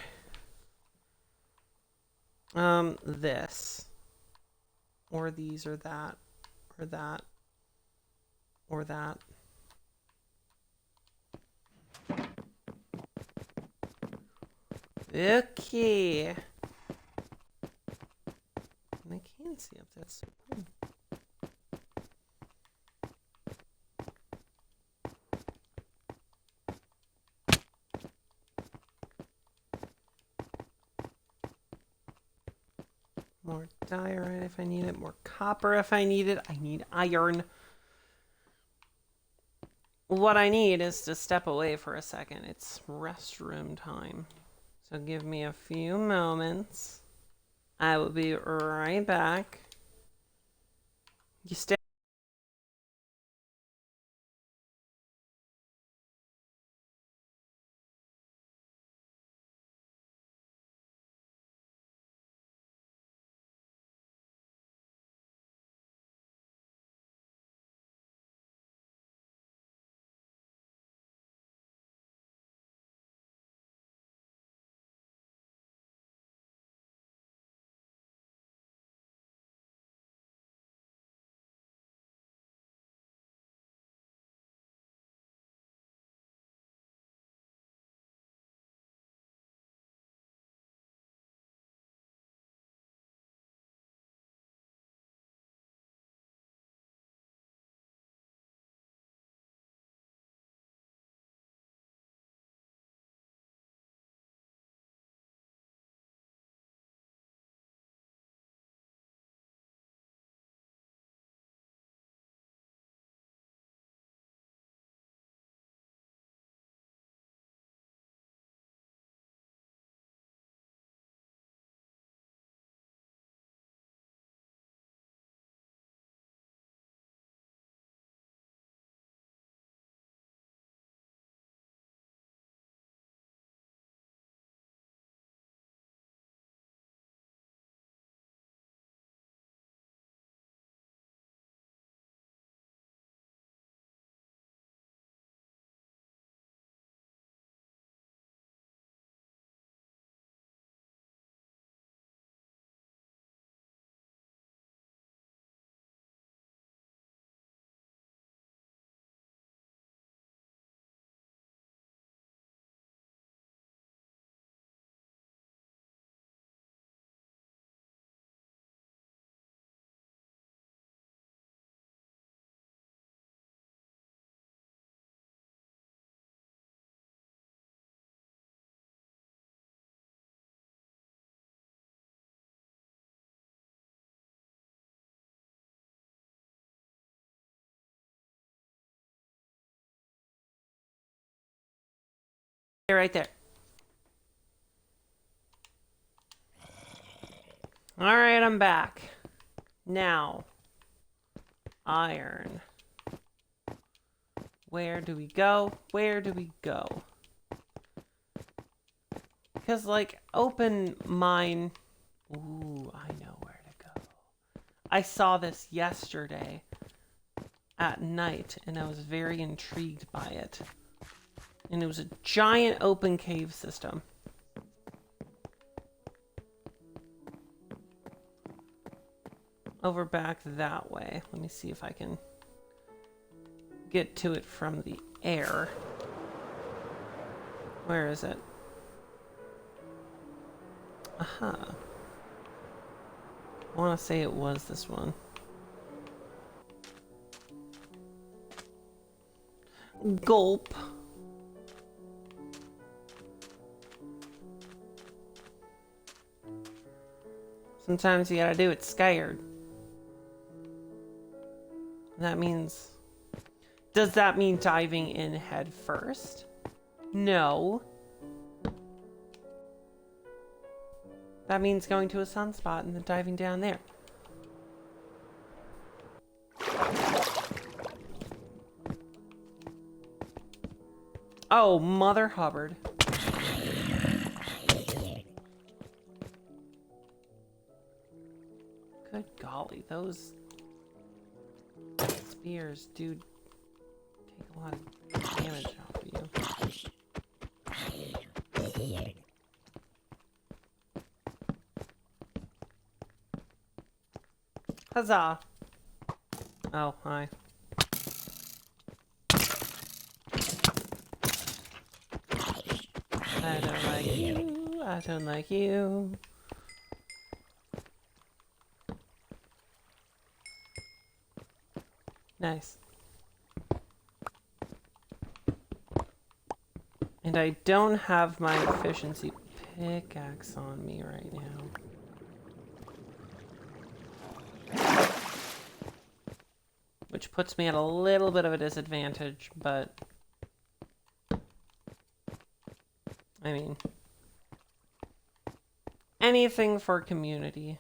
Or this. Or these or that. Or that. Or that. Okay. And I can see up there. So cool. More diorite if I need it. More copper if I need it. I need iron. What I need is to step away for a second. It's restroom time. So give me a few moments. I will be right back. You stay. right there. Alright, I'm back. Now, iron. Where do we go? Where do we go? Because, like, open mine... Ooh, I know where to go. I saw this yesterday at night, and I was very intrigued by it. And it was a giant open cave system. Over back that way. Let me see if I can get to it from the air. Where is it? Aha. I want to say it was this one. Gulp. Sometimes you gotta do it scared. That means... Does that mean diving in head first? No. That means going to a sunspot and then diving down there. Oh, Mother Hubbard. Good golly, those spears do take a lot of damage off of you. Huzzah! Oh, hi. I don't like you. I don't like you. Nice. And I don't have my efficiency pickaxe on me right now. Which puts me at a little bit of a disadvantage, but... I mean... anything for community.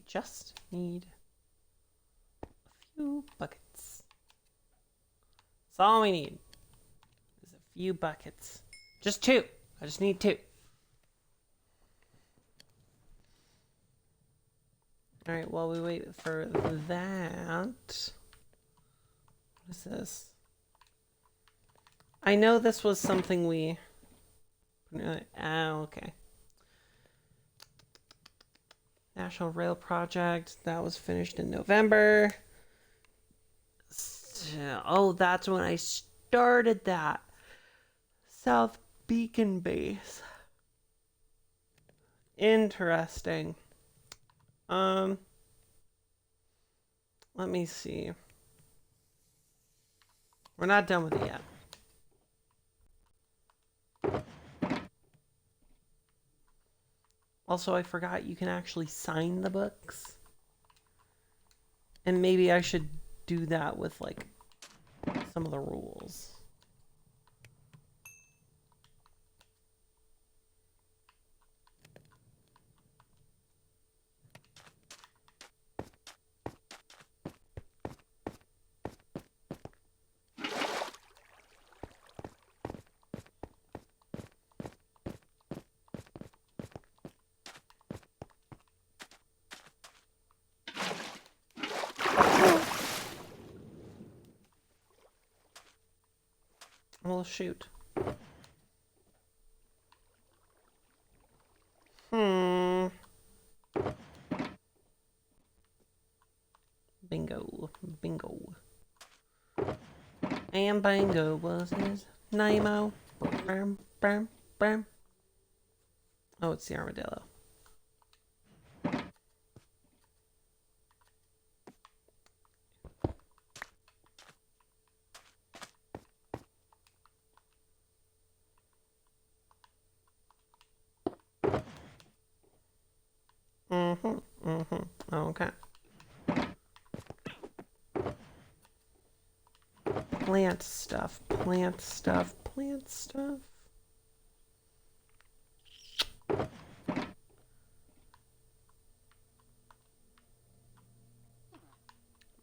Just need a few buckets. That's all we need. Is a few buckets. Just 2. I just need 2. Alright, while we wait for that... What is this? I know this was something we... okay. National Rail Project, that was finished in November. Oh, that's when I started that. South Beacon Base. Interesting. Let me see. We're not done with it yet. Also, I forgot you can actually sign the books. And maybe I should do that with, like, some of the rules. Well, shoot. Bingo. Bingo. And Bingo was his name-o. Bam, bam, bam. Oh, it's the armadillo. Okay. Plant stuff, plant stuff, plant stuff.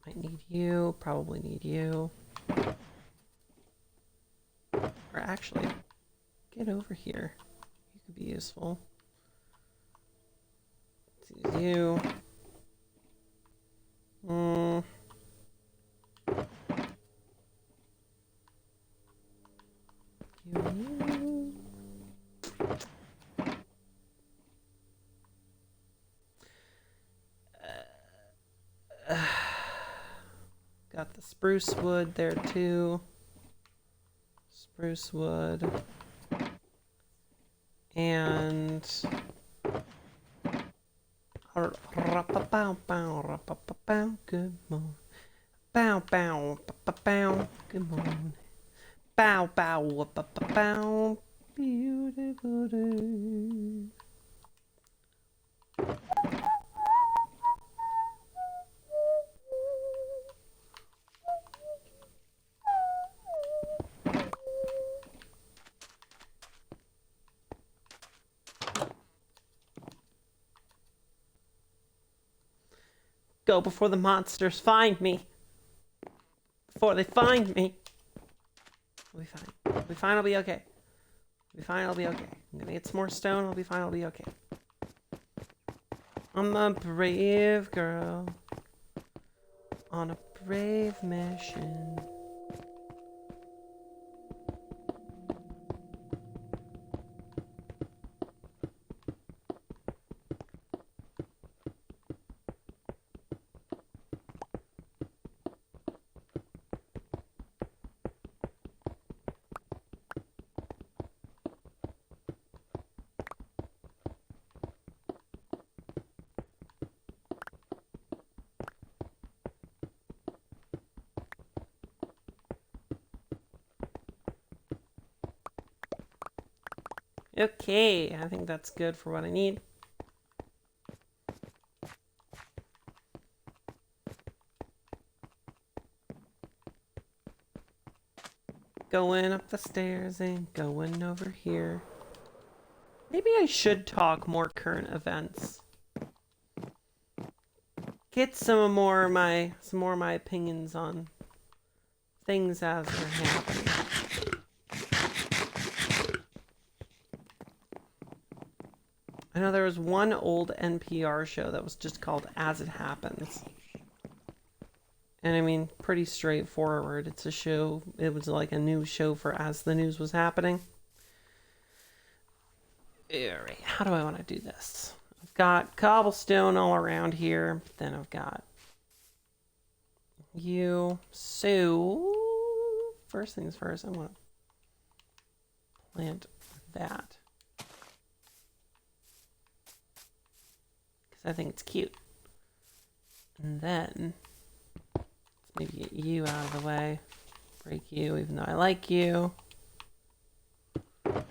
Might need you, probably need you. Or actually, get over here. You could be useful. Let's use you. You. Got the spruce wood there too. Spruce wood. And good morning. Bow bow bow. Good morning. Bow bow bow. Beautiful day. Go before the monsters find me. Before they find me. We'll be fine. We'll be fine, I'll be okay. We'll be fine, I'll be okay. I'm gonna get some more stone, I'll be fine, I'll be okay. I'm a brave girl. On a brave mission. Okay, I think that's good for what I need. Going up the stairs and going over here. Maybe I should talk more current events. Get some more of my opinions on things as they're happening. I know there was one old NPR show that was just called As It Happens. And I mean, pretty straightforward. It's a show, it was like a news show for as the news was happening. Alright, how do I want to do this? I've got cobblestone all around here. Then I've got you. So, first things first, I want to plant that. I think it's cute. And then, let's maybe get you out of the way. Break you, even though I like you. And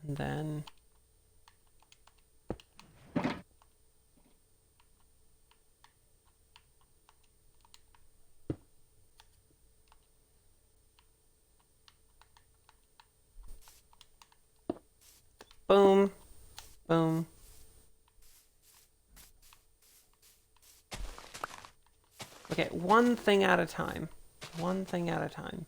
then, boom, boom. Okay, one thing at a time. One thing at a time.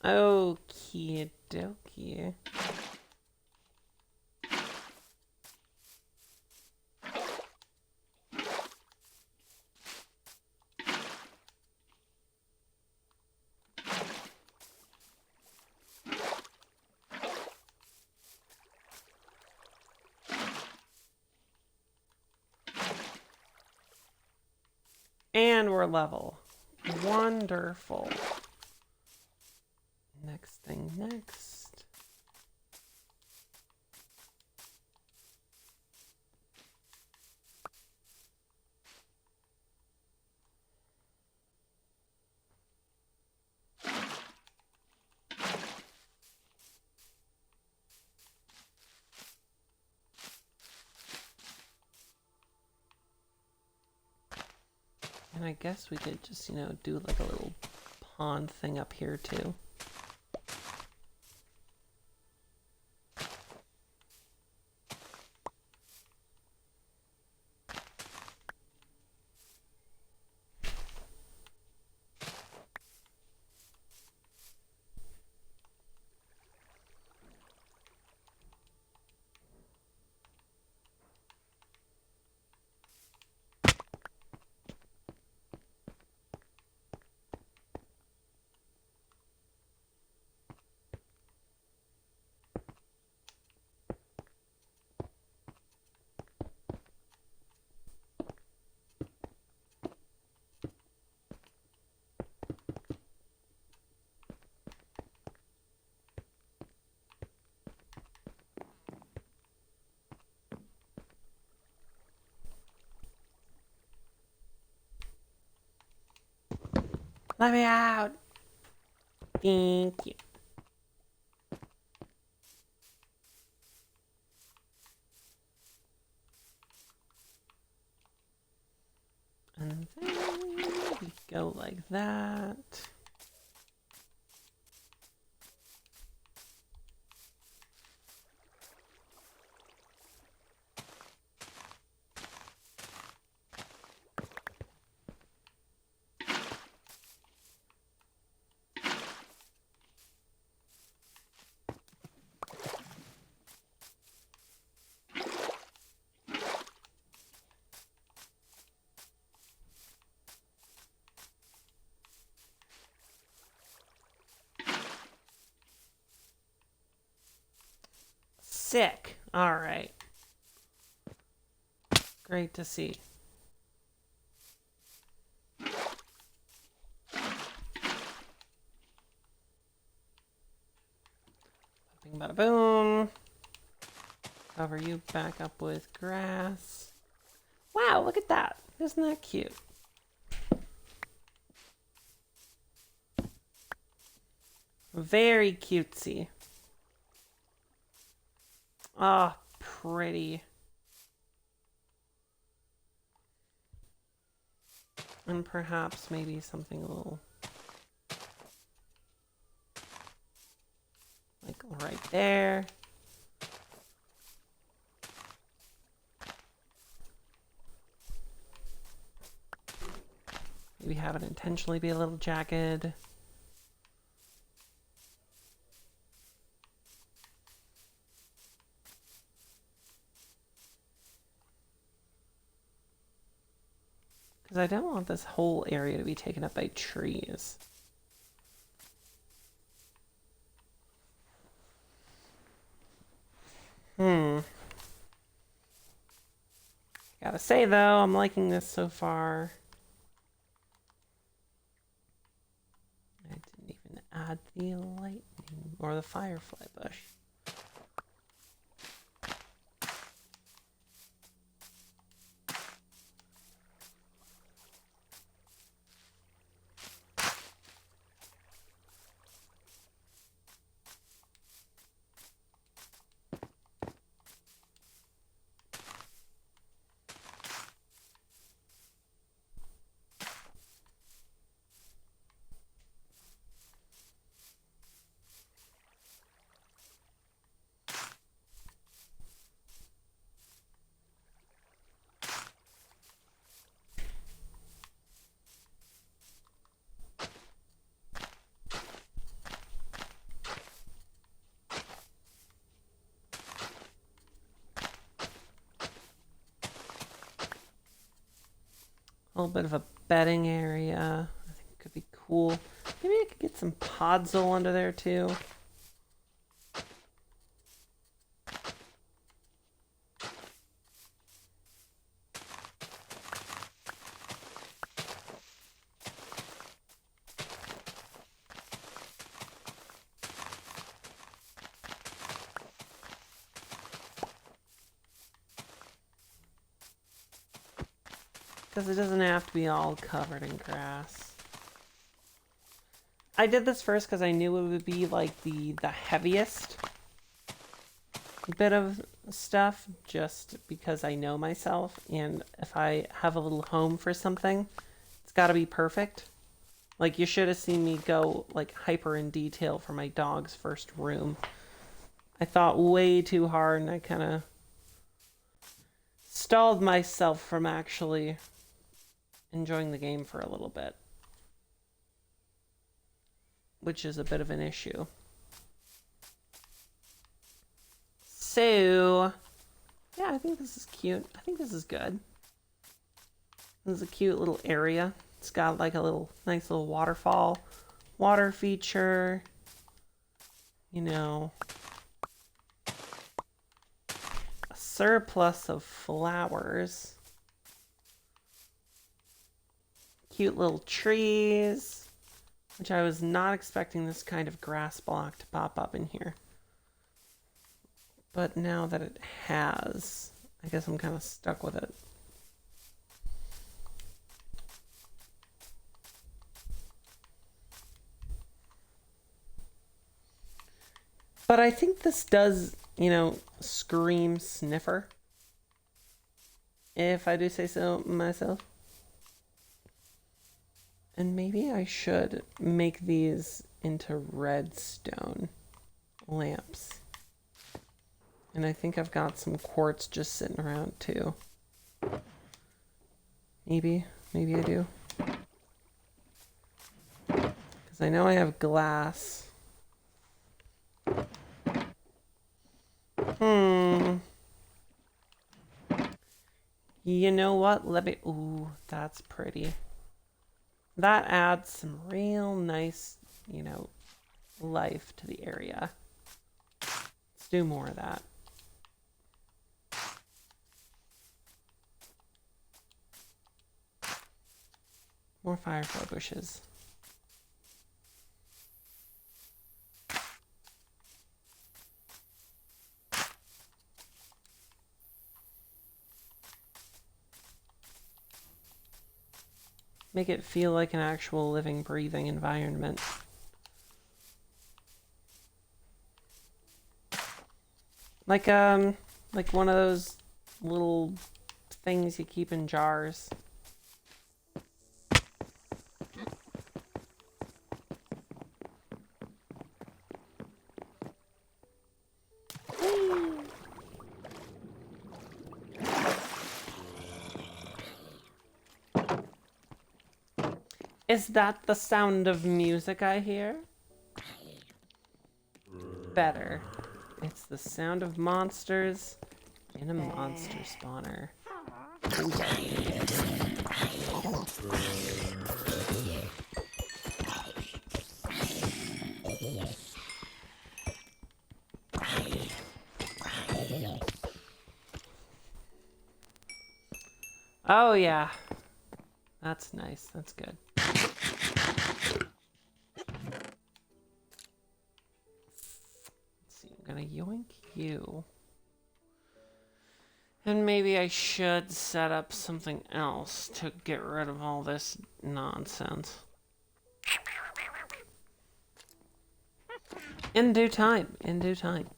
Okie dokie. And we're level. Wonderful. Next thing next. And I guess we could just, do like a little pond thing up here too. Let me out. Thank you. And then we go like that. Sick. All right. Great to see. Bing, bada boom. Cover you back up with grass. Wow, look at that. Isn't that cute? Very cutesy. Ah, oh, pretty. And perhaps maybe something a little like right there. Maybe have it intentionally be a little jagged. Because I don't want this whole area to be taken up by trees. Gotta say though, I'm liking this so far. I didn't even add the lightning or the firefly bush. A little bit of a bedding area. I think it could be cool. Maybe I could get some podzol under there too. Because it doesn't have to be all covered in grass. I did this first because I knew it would be like the heaviest bit of stuff, just because I know myself, and if I have a little home for something, it's gotta be perfect. Like, you should have seen me go, like, hyper in detail for my dog's first room. I thought way too hard, and I kind of stalled myself from actually enjoying the game for a little bit, which is a bit of an issue. So, yeah, I think this is cute. I think this is good. This is a cute little area. It's got like a nice little waterfall, water feature, you know, a surplus of flowers, cute little trees, which I was not expecting this kind of grass block to pop up in here. But now that it has, I guess I'm kind of stuck with it. But I think this does, you know, scream sniffer, if I do say so myself. And maybe I should make these into redstone lamps. And I think I've got some quartz just sitting around too. Maybe I do. Because I know I have glass. You know what? Ooh, that's pretty. That adds some real nice, you know, life to the area. Let's do more of that. More firefly bushes. Make it feel like an actual living, breathing environment. Like one of those little things you keep in jars. Is that the sound of music I hear? Better. It's the sound of monsters in a monster spawner. Oh yeah. That's nice. That's good. I'm gonna yoink you. And maybe I should set up something else to get rid of all this nonsense. In due time. In due time.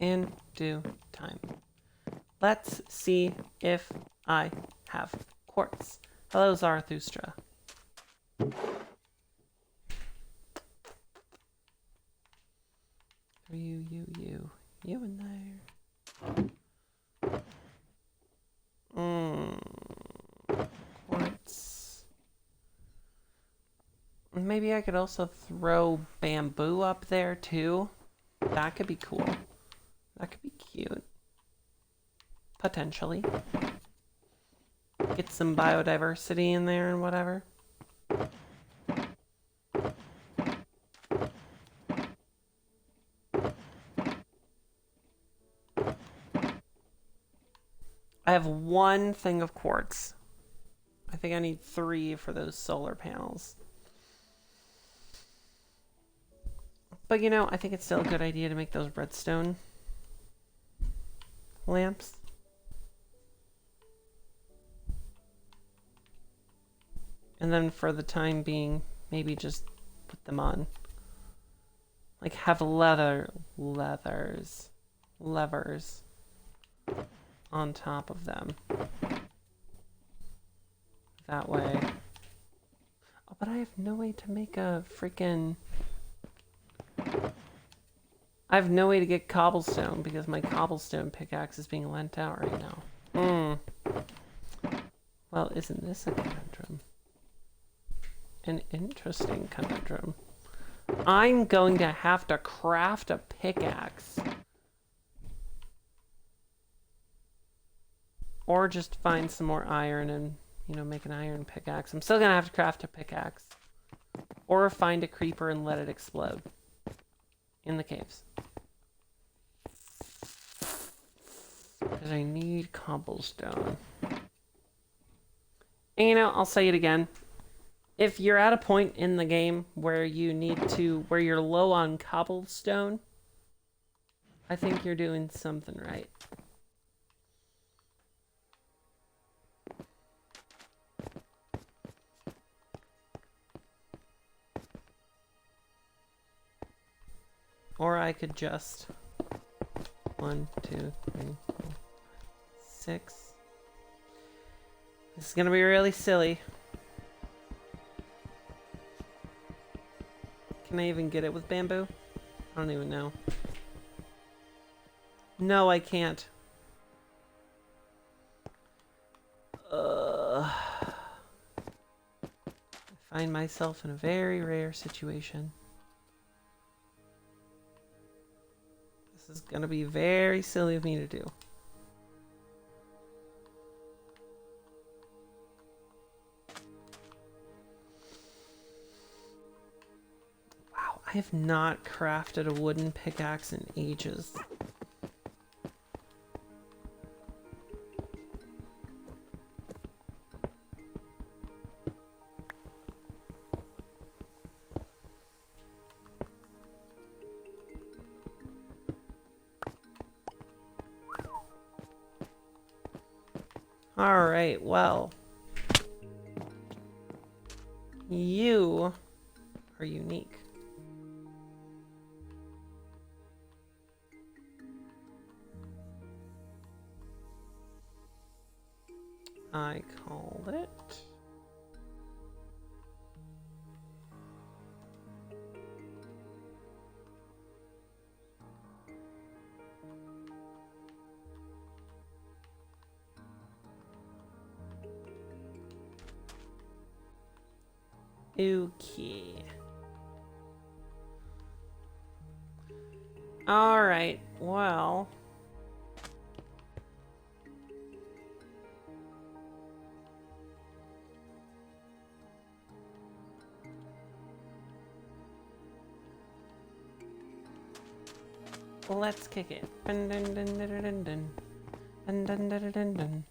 In due time. Let's see if I have quartz. Hello, Zarathustra. You in there. Quartz. Maybe I could also throw bamboo up there too. That could be cool. That could be cute. Potentially. Get some biodiversity in there and whatever. I have one thing of quartz. I think I need 3 for those solar panels. But you know, I think it's still a good idea to make those redstone lamps. And then for the time being, maybe just put them on. Like have levers on top of them. That way. Oh, but I have no way to make a freaking... I have no way to get cobblestone because my cobblestone pickaxe is being lent out right now. Well, isn't this a conundrum? An interesting conundrum. I'm going to have to craft a pickaxe. Or just find some more iron and, you know, make an iron pickaxe. I'm still going to have to craft a pickaxe. Or find a creeper and let it explode. In the caves. Because I need cobblestone. And you know, I'll say it again. If you're at a point in the game where where you're low on cobblestone, I think you're doing something right. Or I could just 1, 2, 3, 4, 6. This is gonna be really silly. Can I even get it with bamboo? I don't even know. No, I can't. I find myself in a very rare situation. This is gonna be very silly of me to do. Wow, I have not crafted a wooden pickaxe in ages. Alright, well. You are unique. I called it. Okay. All right. Well. Let's kick it. Dun dun dun dun dun dun. Dun dun dun dun dun.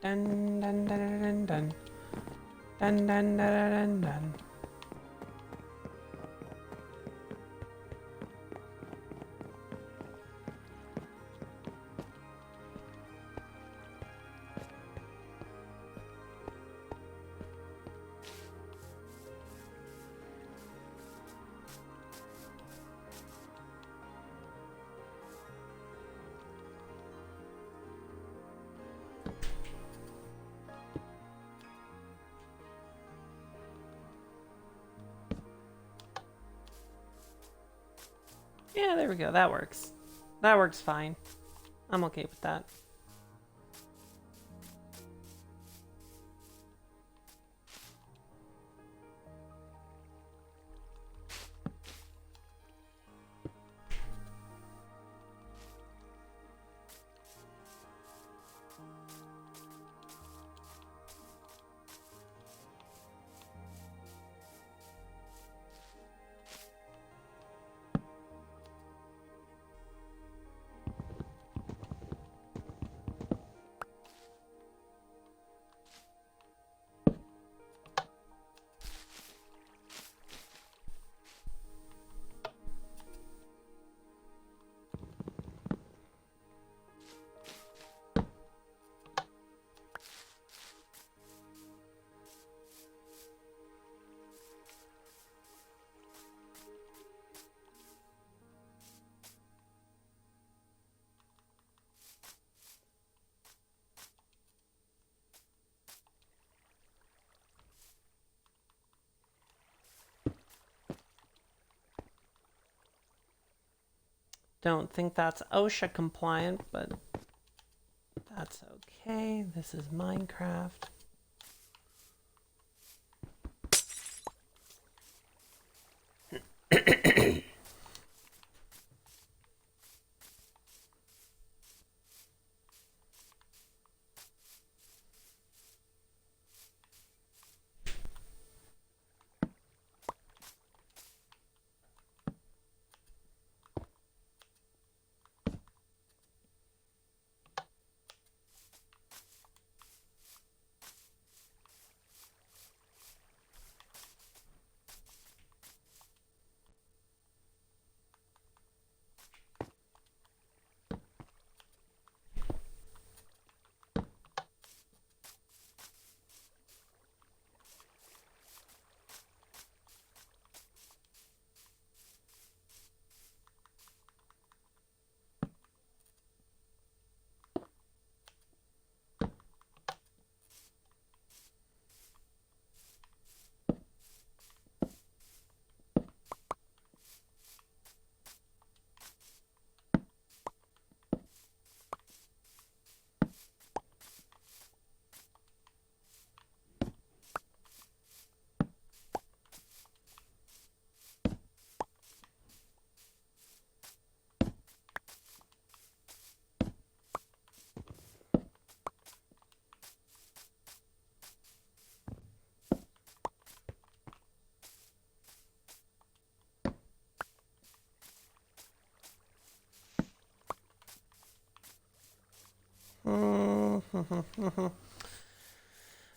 Dun dun dun dun dun. Dun dun dun dun dun. Yeah, there we go. That works. That works fine. I'm okay with that. Don't think that's OSHA compliant, but that's okay. This is Minecraft.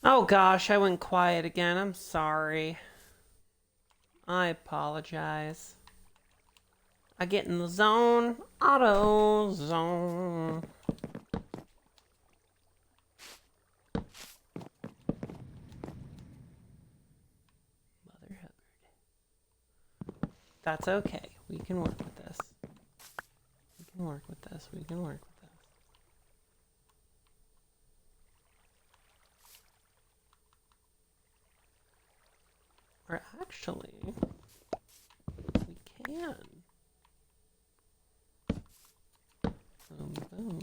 Oh gosh, I went quiet again. I'm sorry. I apologize. I get in the zone. Auto zone. Mother Hubbard. That's okay. We can work with this. We can work with this. We can work with this. Or actually, we can. Boom, boom.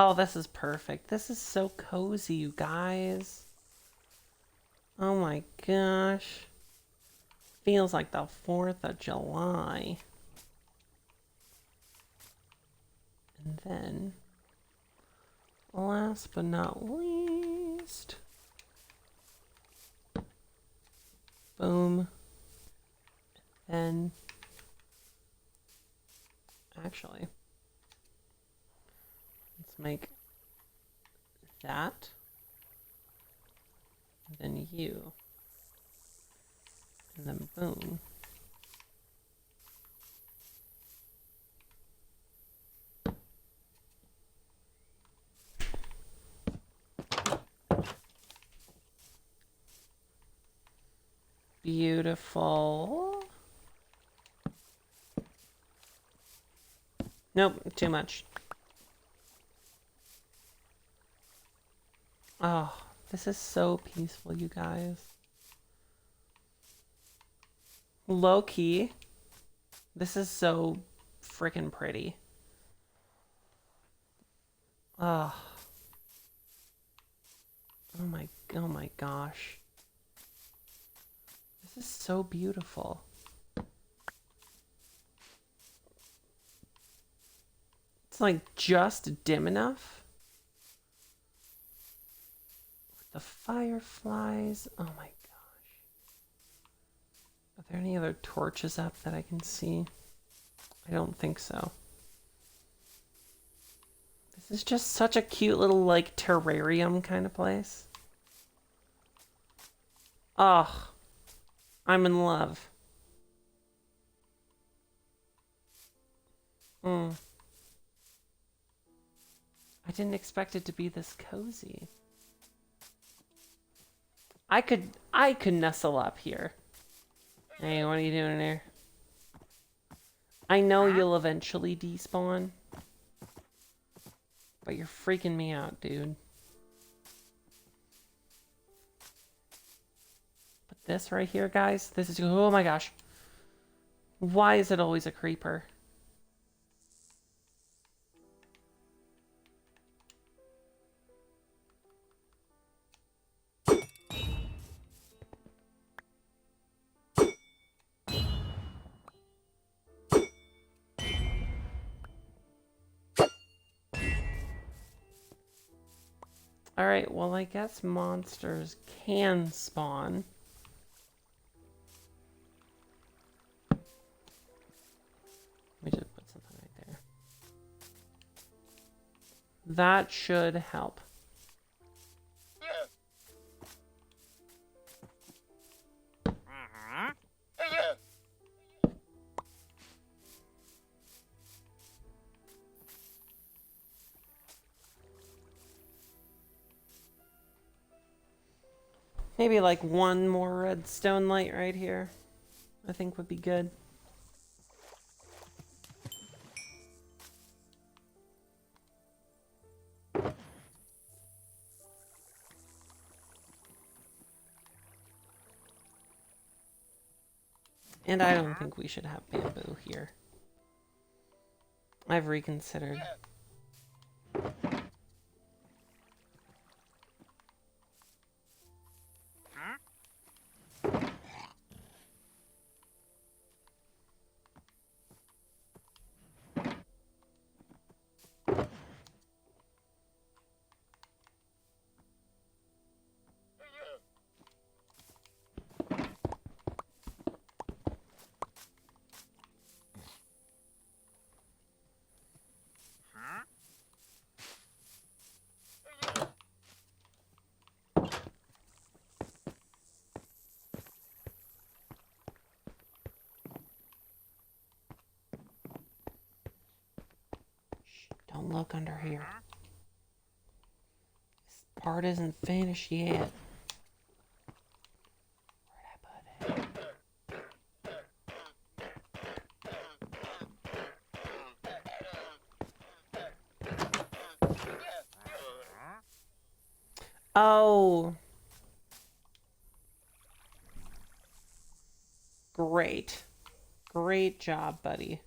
Oh, this is perfect. This is so cozy, you guys. Oh my gosh. Feels like the 4th of July. And then, last but not least, boom. And actually, let's make that. And then you. And then boom. Beautiful. Nope, too much. Oh, this is so peaceful, you guys. Low key. This is so freaking pretty. Oh. Oh my gosh. This is so beautiful. It's like just dim enough. The fireflies. Oh my gosh. Are there any other torches up that I can see? I don't think so. This is just such a cute little like terrarium kind of place. Oh, I'm in love. I didn't expect it to be this cozy. I could nestle up here. Hey, what are you doing there? I know you'll eventually despawn. But you're freaking me out, dude. But this right here, guys, this is, oh my gosh. Why is it always a creeper? Alright, well, I guess monsters can spawn. Let me just put something right there. That should help. Maybe like one more redstone light right here, I think would be good. And I don't think we should have bamboo here. I've reconsidered. Don't look under here. This part isn't finished yet. Where'd I put it? Oh. Great. Great job, buddy.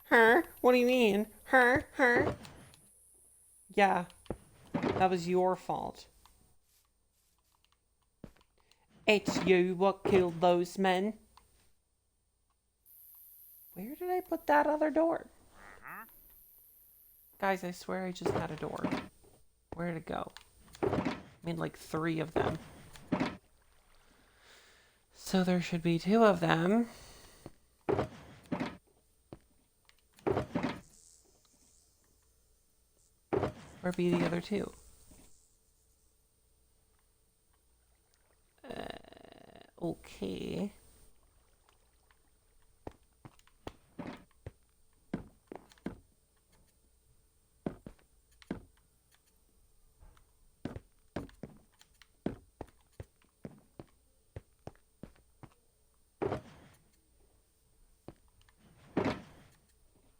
Her? What do you mean? Her? Yeah. That was your fault. It's you what killed those men. Where did I put that other door? Guys, I swear I just had a door. Where'd it go? I mean, like 3 of them. So there should be 2 of them. or be the other two? Okay.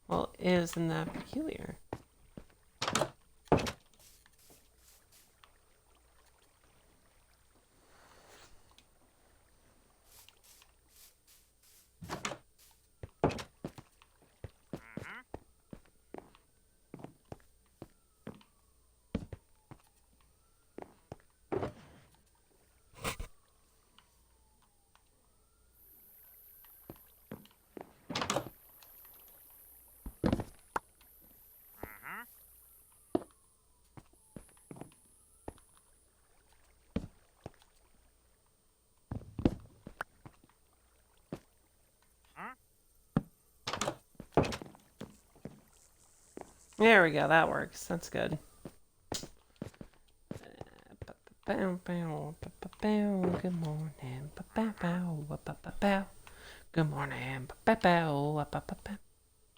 Well, isn't that peculiar? There we go, that works. That's good. Good morning. Good morning.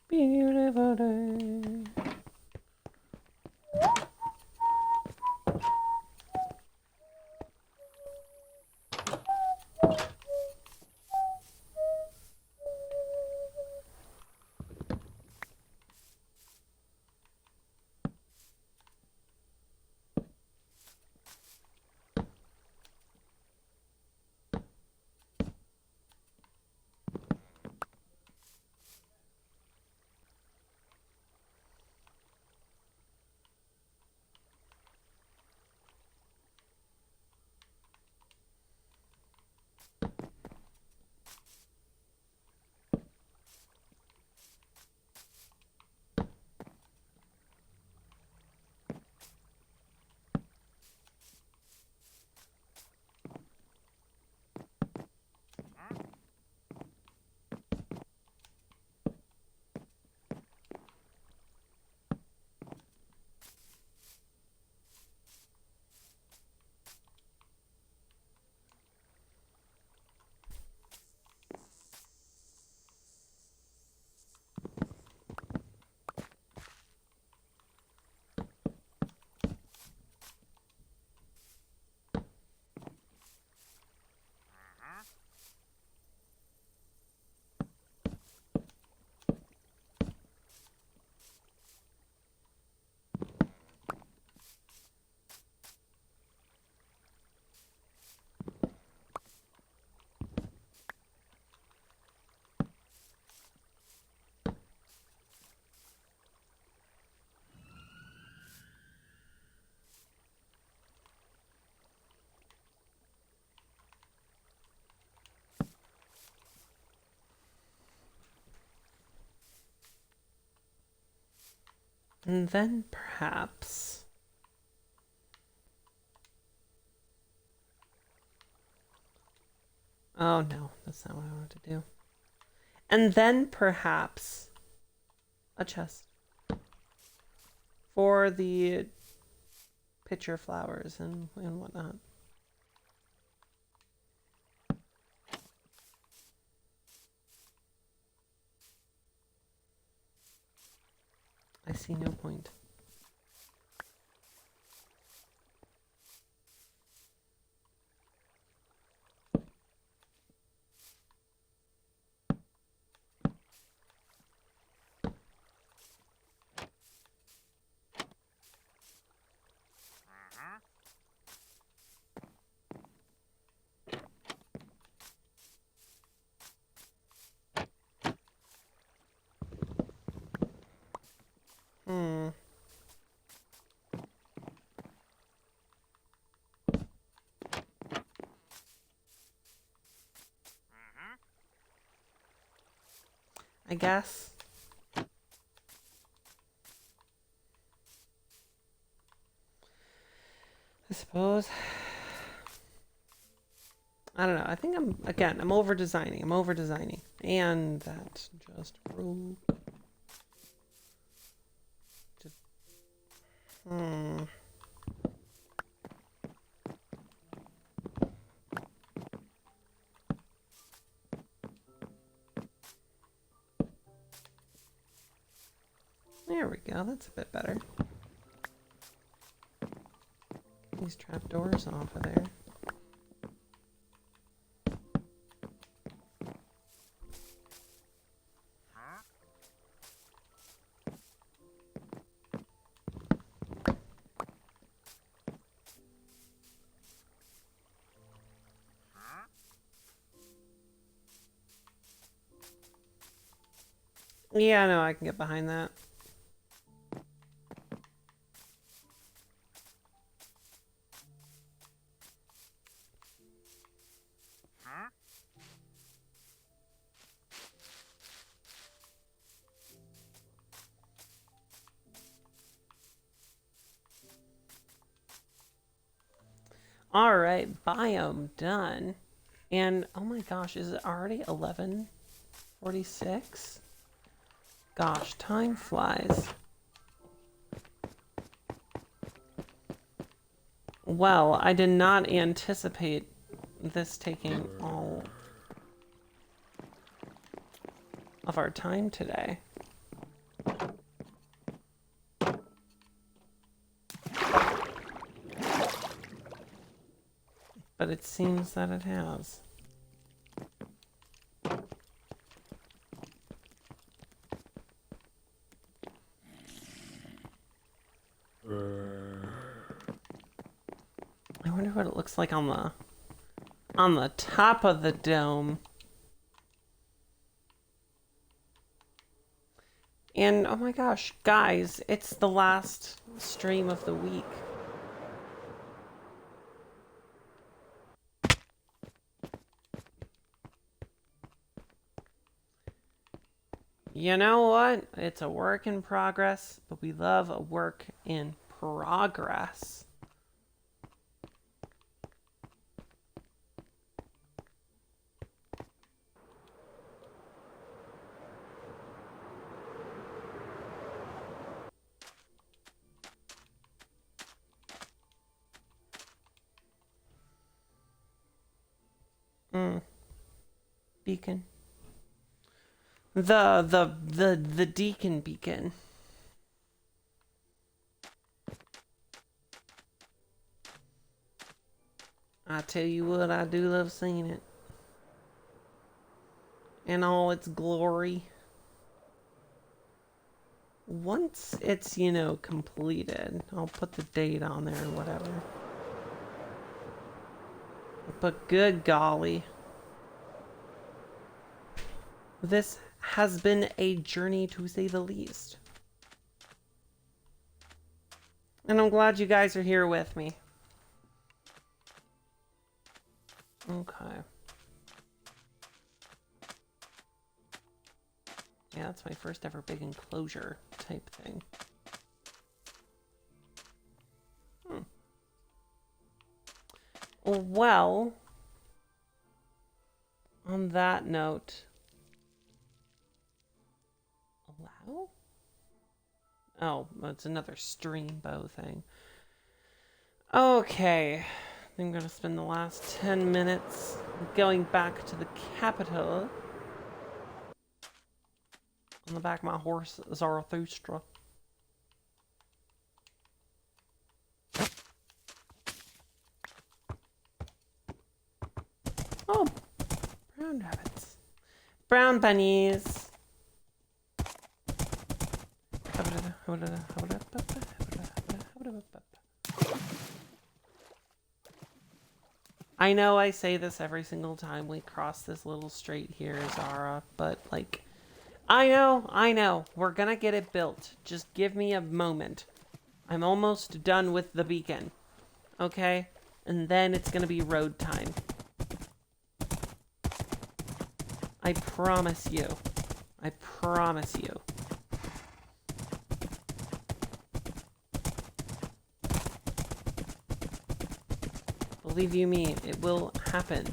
Beautiful day. And then perhaps... Oh no, that's not what I wanted to do. And then perhaps a chest for the pitcher flowers and whatnot. I see no point. I guess. I suppose. I don't know. I think I'm over designing. And that just broke. Hmm. There we go, that's a bit better. Get these trapdoors off of there. Yeah, no, I can get behind that. Alright, biome done. And, oh my gosh, is it already 11:46? Gosh, time flies. Well, I did not anticipate this taking all of our time today. But it seems that it has. I wonder what it looks like on the top of the dome. And oh my gosh, guys, it's the last stream of the week. You know what? It's a work in progress, but we love a work in progress. Beacon. The Deacon Beacon. I tell you what, I do love seeing it. In all its glory. Once it's, you know, completed, I'll put the date on there or whatever. But good golly. This has been a journey to say the least. And I'm glad you guys are here with me. Okay. Yeah, that's my first ever big enclosure type thing. Well, on that note, allow? Oh, it's another stream bow thing. Okay, I'm gonna spend the last 10 minutes going back to the capital on the back of my horse, Zarathustra. Oh, brown rabbits. Brown bunnies. I know I say this every single time we cross this little strait here, Zara, but like, I know, we're gonna get it built. Just give me a moment. I'm almost done with the beacon, okay? And then it's gonna be road time. I promise you. I promise you. Believe you me, it will happen.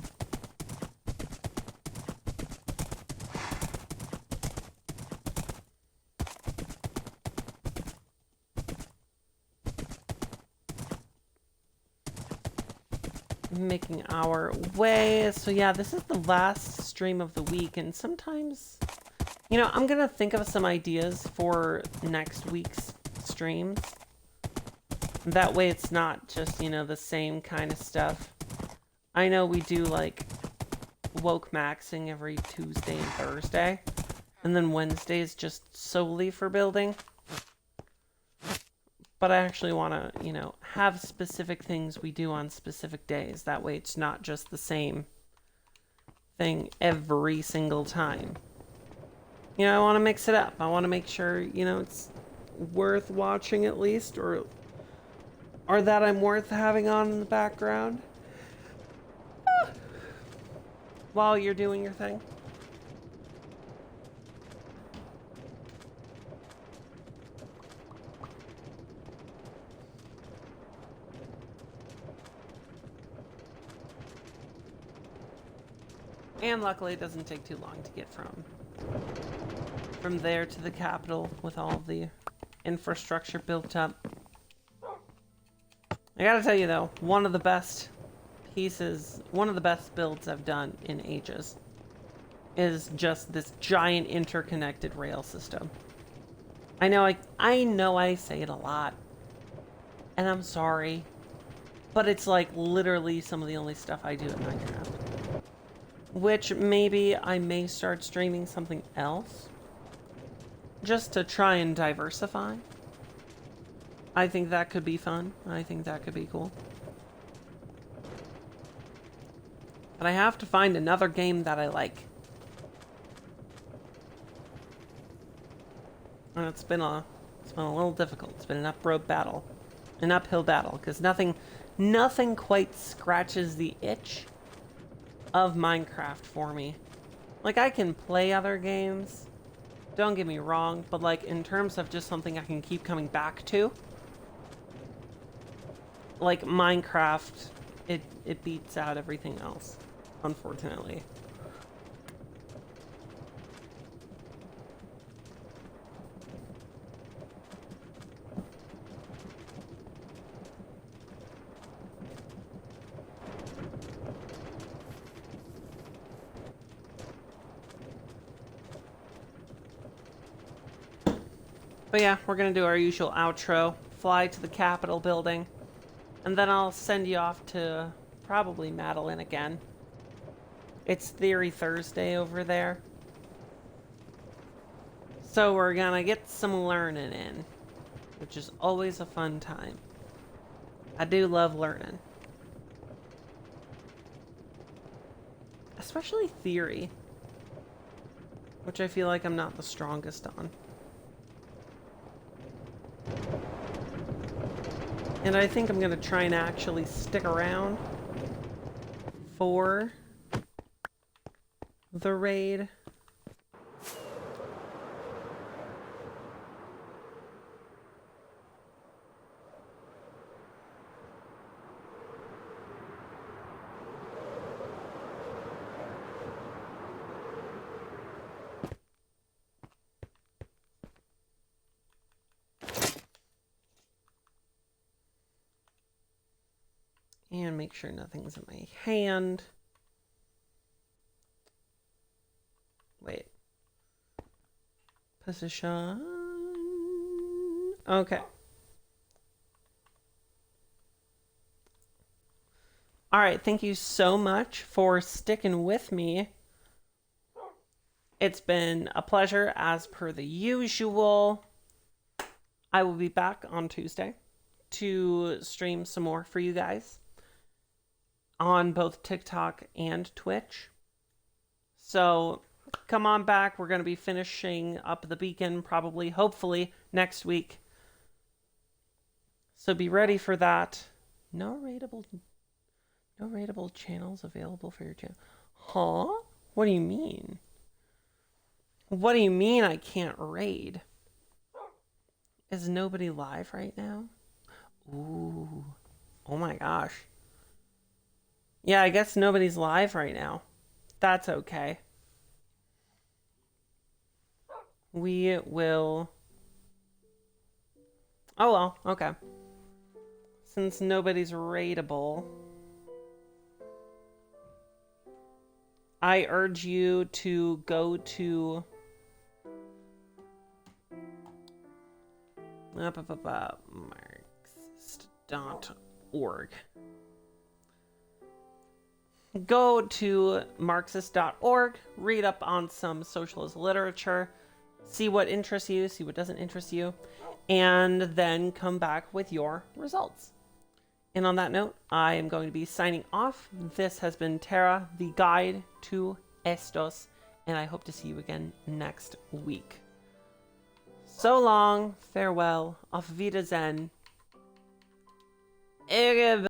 making our way. So yeah, this is the last stream of the week, and sometimes, you know, I'm gonna think of some ideas for next week's streams. That way it's not just, you know, the same kind of stuff. I know we do like woke maxing every Tuesday and Thursday, and then Wednesday is just solely for building. But I actually want to, you know, have specific things we do on specific days. That way it's not just the same thing every single time. You know, I want to mix it up. I want to make sure, you know, it's worth watching at least, or that I'm worth having on in the background while you're doing your thing. And luckily it doesn't take too long to get from there to the capital with all the infrastructure built up. I gotta tell you though, one of the best builds I've done in ages is just this giant interconnected rail system. I know I say it a lot, and I'm sorry, but it's like literally some of the only stuff I do in Minecraft. Which maybe I may start streaming something else just to try and diversify. I think that could be fun. I think that could be cool. But I have to find another game that I like. And it's been a little difficult. It's been an uphill battle, because nothing quite scratches the itch of Minecraft for me. Like, I can play other games, don't get me wrong, but like in terms of just something I can keep coming back to, like Minecraft, it beats out everything else, unfortunately. But yeah, we're gonna do our usual outro, fly to the Capitol building, and then I'll send you off to probably Madeline again. It's Theory Thursday over there. So we're gonna get some learning in, which is always a fun time. I do love learning. Especially theory, which I feel like I'm not the strongest on. And I think I'm gonna try and actually stick around for the raid. And make sure nothing's in my hand. Wait. Position. Okay. All right, thank you so much for sticking with me. It's been a pleasure as per the usual. I will be back on Tuesday to stream some more for you guys on both TikTok and Twitch. So come on back. We're going to be finishing up the beacon probably, hopefully, next week. So be ready for that. No rateable channels available for your channel. Huh? What do you mean? What do you mean I can't raid? Is nobody live right now? Ooh. Oh my gosh. Yeah, I guess nobody's live right now. That's okay. We will... Oh well, okay. Since nobody's raidable, I urge you to go to Marxist.org. Go to Marxist.org, read up on some socialist literature, see what interests you, see what doesn't interest you, and then come back with your results. And on that note, I am going to be signing off. This has been Terra, the guide to Aestos, and I hope to see you again next week. So long, farewell, auf Wiedersehen.